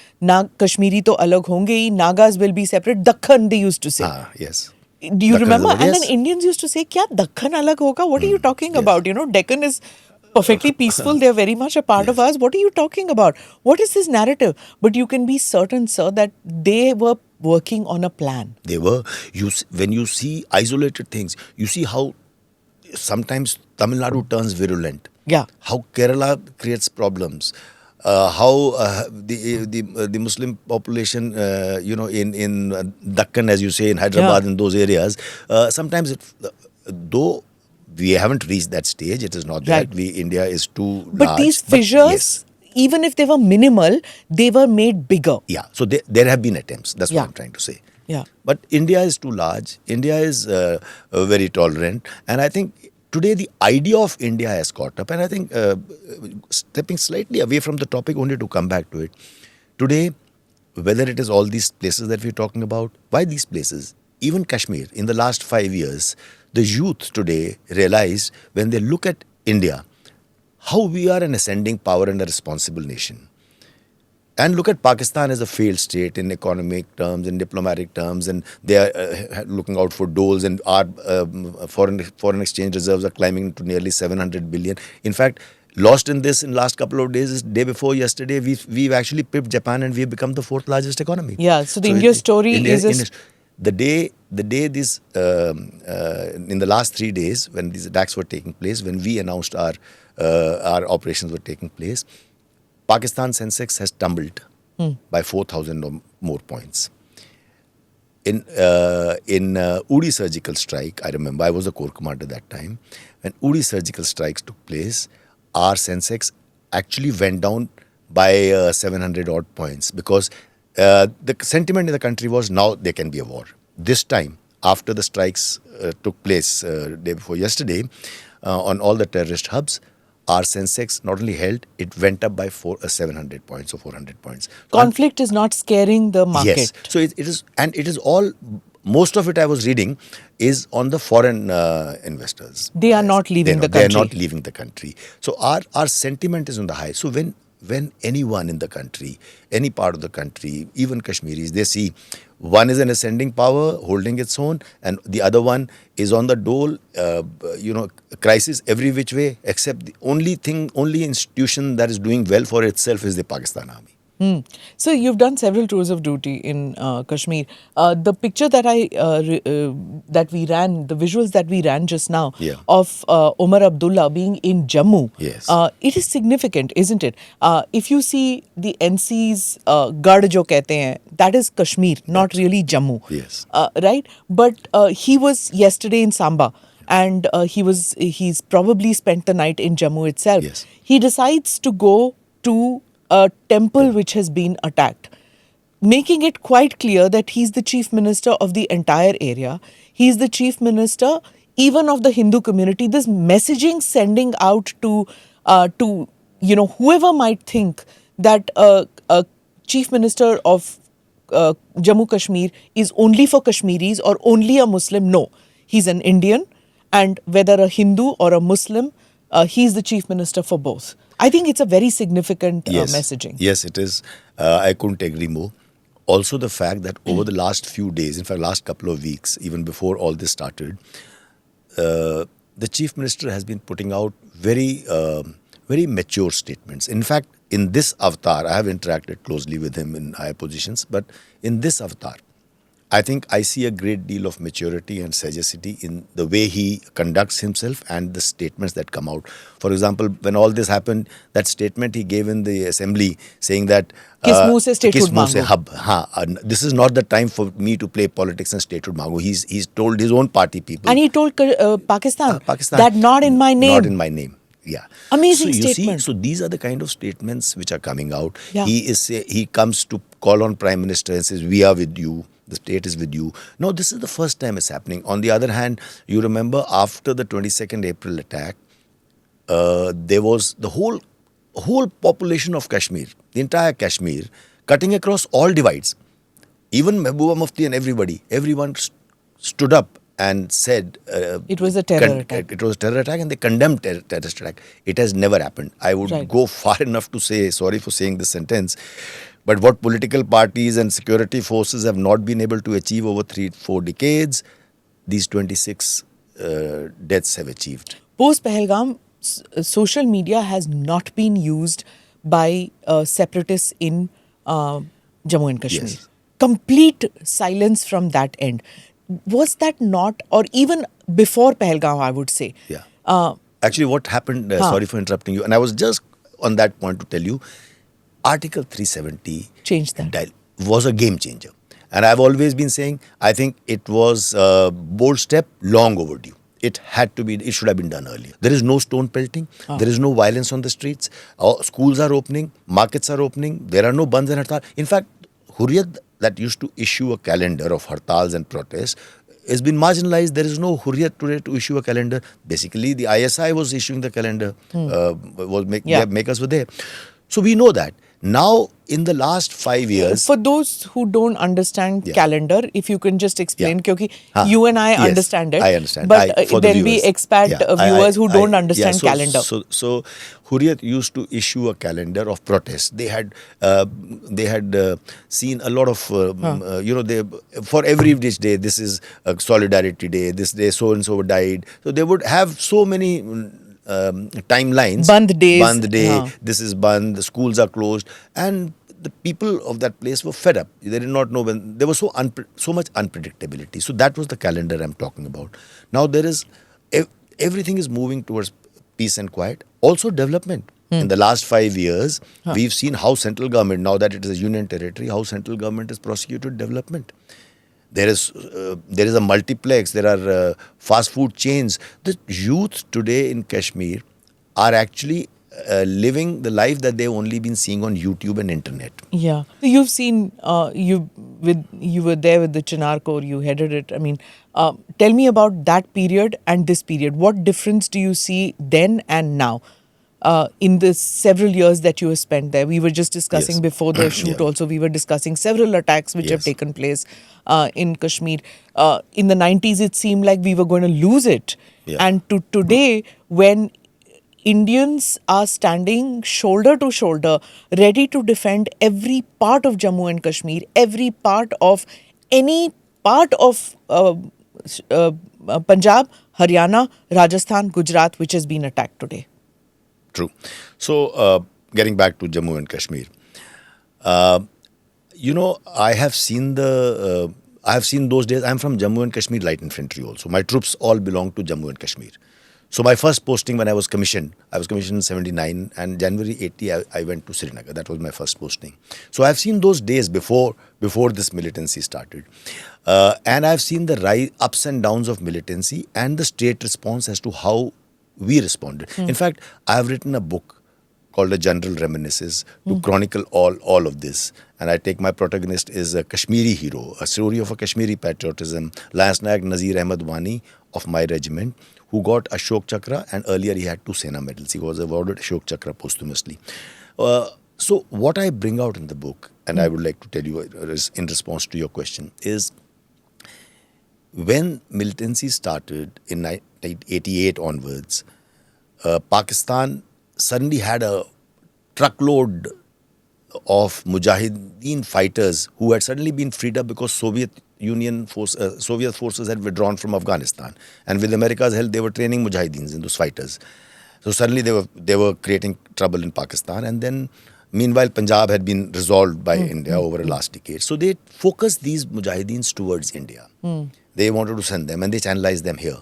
Kashmiri to alag honge hi, Nagas will be separate. Dakhan, they used to say. Yes. Do you Dakhan remember? Yes. And then Indians used to say, kya Dakhan alag hoga? What are you talking about? You know, Deccan is perfectly peaceful. They're very much a part of us. What are you talking about? What is this narrative? But you can be certain, sir, that they were working on a plan. They were. When you see isolated things, you see how sometimes Tamil Nadu turns virulent. Yeah. How Kerala creates problems. How the Muslim population, in Dakkan, as you say, in Hyderabad, in those areas, sometimes though we haven't reached that stage, it is not that India is too large. But these fissures, even if they were minimal, they were made bigger. Yeah, so there have been attempts. That's what I'm trying to say. Yeah. But India is too large. India is very tolerant. And I think today the idea of India has caught up. And I think stepping slightly away from the topic only to come back to it. Today, whether it is all these places that we're talking about, why these places? Even Kashmir, in the last 5 years, the youth today realize when they look at India, how we are an ascending power and a responsible nation. And look at Pakistan as a failed state in economic terms, in diplomatic terms, and they are looking out for doles, and our foreign exchange reserves are climbing to nearly 700 billion. In fact, lost in this in last couple of days, day before yesterday, we've actually pipped Japan and we've become the 4th largest economy. Yeah, so the India story is... The day this, in the last 3 days, when these attacks were taking place, when we announced our operations were taking place, Pakistan Sensex has tumbled by 4,000 or more points. In Uri surgical strike, I remember, I was a corps commander that time. When Uri surgical strikes took place, our Sensex actually went down by 700 odd points because the sentiment in the country was now there can be a war. This time, after the strikes took place day before yesterday on all the terrorist hubs, our Sensex not only held, it went up by 700 points or 400 points. Conflict is not scaring the market. Yes. So it is, and it is all, most of it I was reading is on the foreign investors. They are not leaving the country. They are not leaving the country. So our sentiment is on the high. So when anyone in the country, any part of the country, even Kashmiris, they see one is an ascending power holding its own and the other one is on the dole, crisis every which way, except the only institution that is doing well for itself is the Pakistan Army. So you've done several tours of duty in Kashmir. The picture that that we ran, the visuals that we ran just now of Omar Abdullah being in Jammu, it is significant, isn't it? If you see the NC's Gad jo kehte hain, that is Kashmir, not really Jammu. Yes. Right? But he was yesterday in Samba. And he's probably spent the night in Jammu itself. Yes. He decides to go to a temple which has been attacked, making it quite clear that he's the chief minister of the entire area. He's the chief minister even of the Hindu community. This messaging sending out to whoever might think that a chief minister of Jammu Kashmir is only for Kashmiris or only a Muslim. No, he's an Indian, and whether a Hindu or a Muslim, he's the chief minister for both. I think it's a very significant messaging. Yes, it is. I couldn't agree more. Also, the fact that over the last few days, in fact, last couple of weeks, even before all this started, the chief minister has been putting out very mature statements. In fact, in this avatar, I have interacted closely with him in higher positions, but in this avatar, I think I see a great deal of maturity and sagacity in the way he conducts himself and the statements that come out. For example, when all this happened, that statement he gave in the assembly saying that Kis muh se statehood mango. This is not the time for me to play politics and statehood mango. He's told his own party people. And he told Pakistan that not in my name. Not in my name. Yeah. Amazing statement. So these are the kind of statements which are coming out. Yeah. He comes to call on Prime Minister and says, we are with you. The state is with you. No, this is the first time it's happening. On the other hand, you remember after the 22nd April attack, there was the whole population of Kashmir, the entire Kashmir, cutting across all divides. Even Mehbooba Mufti and everyone stood up and said it was a terror attack. It was a terror attack, and they condemned terrorist attack. It has never happened. I would go far enough to say, sorry for saying this sentence, but what political parties and security forces have not been able to achieve over 3-4 decades, these 26 deaths have achieved. Post Pahalgam, social media has not been used by separatists in Jammu and Kashmir. Yes. Complete silence from that end. Was that not, or even before Pahalgam, I would say? Yeah. Actually, what happened, sorry for interrupting you, and I was just on that point to tell you, Article 370 changed that. Was a game changer. And I've always been saying, I think it was a bold step, long overdue. It should have been done earlier. There is no stone pelting. There is no violence on the streets. Schools are opening. Markets are opening. There are no bands and hartal. In fact, Hurriyat, that used to issue a calendar of hartals and protests, has been marginalized. There is no Hurriyat today to issue a calendar. Basically, the ISI was issuing the calendar. Makers were there. So we know that. Now, in the last 5 years... For those who don't understand calendar, if you can just explain, because you and I understand it. I understand. But there'll be expat viewers who don't understand calendar. So Hurriyat used to issue a calendar of protests. They had seen a lot of, for every day, this is a solidarity day, this day so-and-so died. So they would have so many... timelines. Band days. Band day. This is band. The schools are closed, and the people of that place were fed up. They did not know when. There was so much unpredictability. So that was the calendar I'm talking about. Now there is everything is moving towards peace and quiet. Also development. In the last 5 years, we've seen how central government, now that it is a union territory, how central government has prosecuted development. There is a multiplex, there are fast food chains. The youth today in Kashmir are actually living the life that they've only been seeing on YouTube and internet. Yeah. So you've seen, you were there with the Chinar Corps, you headed it. I mean, tell me about that period and this period. What difference do you see then and now? In the several years that you have spent there. We were just discussing before the shoot also, we were discussing several attacks which have taken place in Kashmir. In the 90s, it seemed like we were going to lose it. And to today, when Indians are standing shoulder to shoulder, ready to defend every part of Jammu and Kashmir, every part of any part of Punjab, Haryana, Rajasthan, Gujarat, which has been attacked today. True. So, getting back to Jammu and Kashmir, I have seen those days. I'm from Jammu and Kashmir Light Infantry also. My troops all belong to Jammu and Kashmir. So my first posting when I was commissioned in 79, and January 80 I went to Srinagar. That was my first posting. So I've seen those days before this militancy started. And I've seen the ups and downs of militancy and the state response as to how we responded. In fact, I have written a book called A General Reminiscences to chronicle all of this. And I take my protagonist is a Kashmiri hero, a story of a Kashmiri patriotism, Lance Nayak Nazir Ahmed Wani of my regiment, who got Ashok Chakra, and earlier he had 2 Sena medals. He was awarded Ashok Chakra posthumously. So what I bring out in the book, and I would like to tell you in response to your question, is when militancy started in 1988 onwards, Pakistan suddenly had a truckload of Mujahideen fighters who had suddenly been freed up because Soviet forces had withdrawn from Afghanistan, and with America's help they were training Mujahideens in those fighters. So suddenly they were creating trouble in Pakistan, and then meanwhile Punjab had been resolved by India over the last decade. So they focused these Mujahideens towards India. They wanted to send them, and they channelized them here.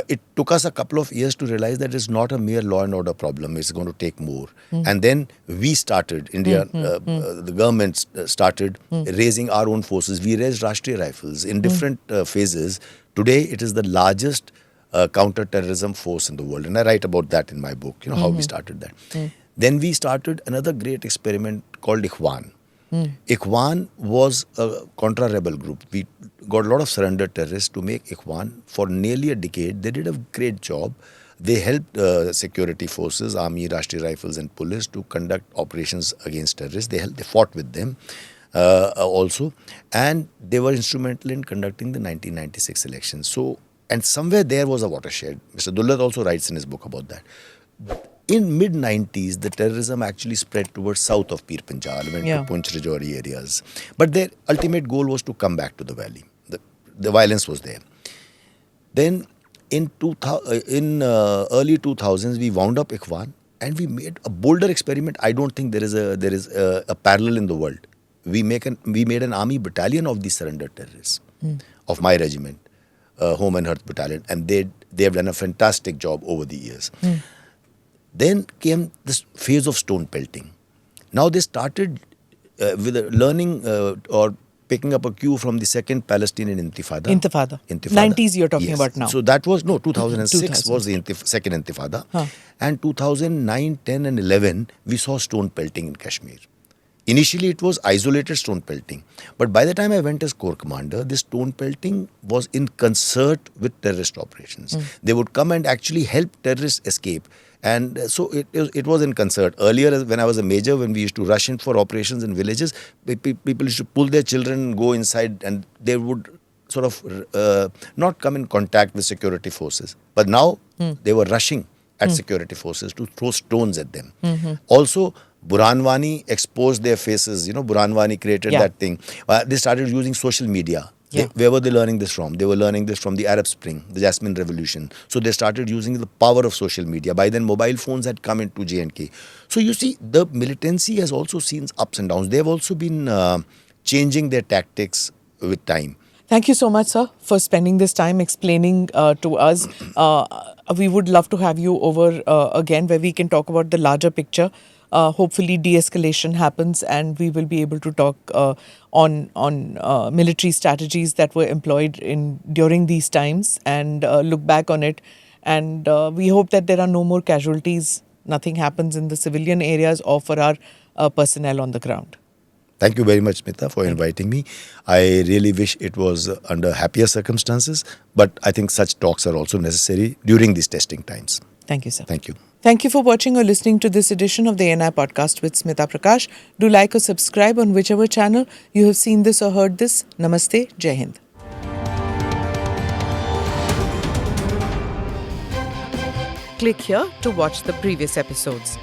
It took us a couple of years to realize that it's not a mere law and order problem. It's going to take more. And then we started, the government started raising our own forces. We raised Rashtriya Rifles in different phases. Today, it is the largest counter-terrorism force in the world. And I write about that in my book, how we started that. Then we started another great experiment called Ikhwan. Ikhwan was a contra-rebel group. We got a lot of surrendered terrorists to make Ikhwan. For nearly a decade, they did a great job. They helped security forces, army, Rashtriya Rifles and police to conduct operations against terrorists. They fought with them. also, and they were instrumental in conducting the 1996 elections. So, and somewhere there was a watershed. Mr. Dullat also writes in his book about that. In mid-90s, the terrorism actually spread towards south of Pir Panjal, went to Punch Rajouri areas. But their ultimate goal was to come back to the valley. The violence was there. Then in early 2000s, we wound up Ikhwan and we made a bolder experiment. I don't think there is a parallel in the world. We made an army battalion of the surrendered terrorists of my regiment, Home and Hearth Battalion, and they have done a fantastic job over the years. Then came this phase of stone pelting. Now they started with learning or picking up a cue from the second Palestinian Intifada. Intifada. 90s you're talking about now. So that was, 2006 was the second Intifada. And 2009, 10 and 11, we saw stone pelting in Kashmir. Initially, it was isolated stone pelting. But by the time I went as Corps Commander, this stone pelting was in concert with terrorist operations. They would come and actually help terrorists escape. And so it was in concert. Earlier, when I was a major, when we used to rush in for operations in villages, people used to pull their children, go inside, and they would sort of not come in contact with security forces. But now, they were rushing at security forces to throw stones at them. Also, Burhanwani exposed their faces. Burhanwani created that thing. They started using social media. Where were they learning this from? They were learning this from the Arab Spring, the Jasmine Revolution. So they started using the power of social media. By then, mobile phones had come into J&K. So you see, the militancy has also seen ups and downs. They have also been changing their tactics with time. Thank you so much, sir, for spending this time explaining to us. We would love to have you over again where we can talk about the larger picture. Hopefully de-escalation happens and we will be able to talk on military strategies that were employed during these times and look back on it. And we hope that there are no more casualties, nothing happens in the civilian areas or for our personnel on the ground. Thank you very much, Smita, for inviting me. I really wish it was under happier circumstances, but I think such talks are also necessary during these testing times. Thank you, sir. Thank you. Thank you for watching or listening to this edition of the NI Podcast with Smita Prakash. Do like or subscribe on whichever channel you have seen this or heard this. Namaste. Jai Hind. Click here to watch the previous episodes.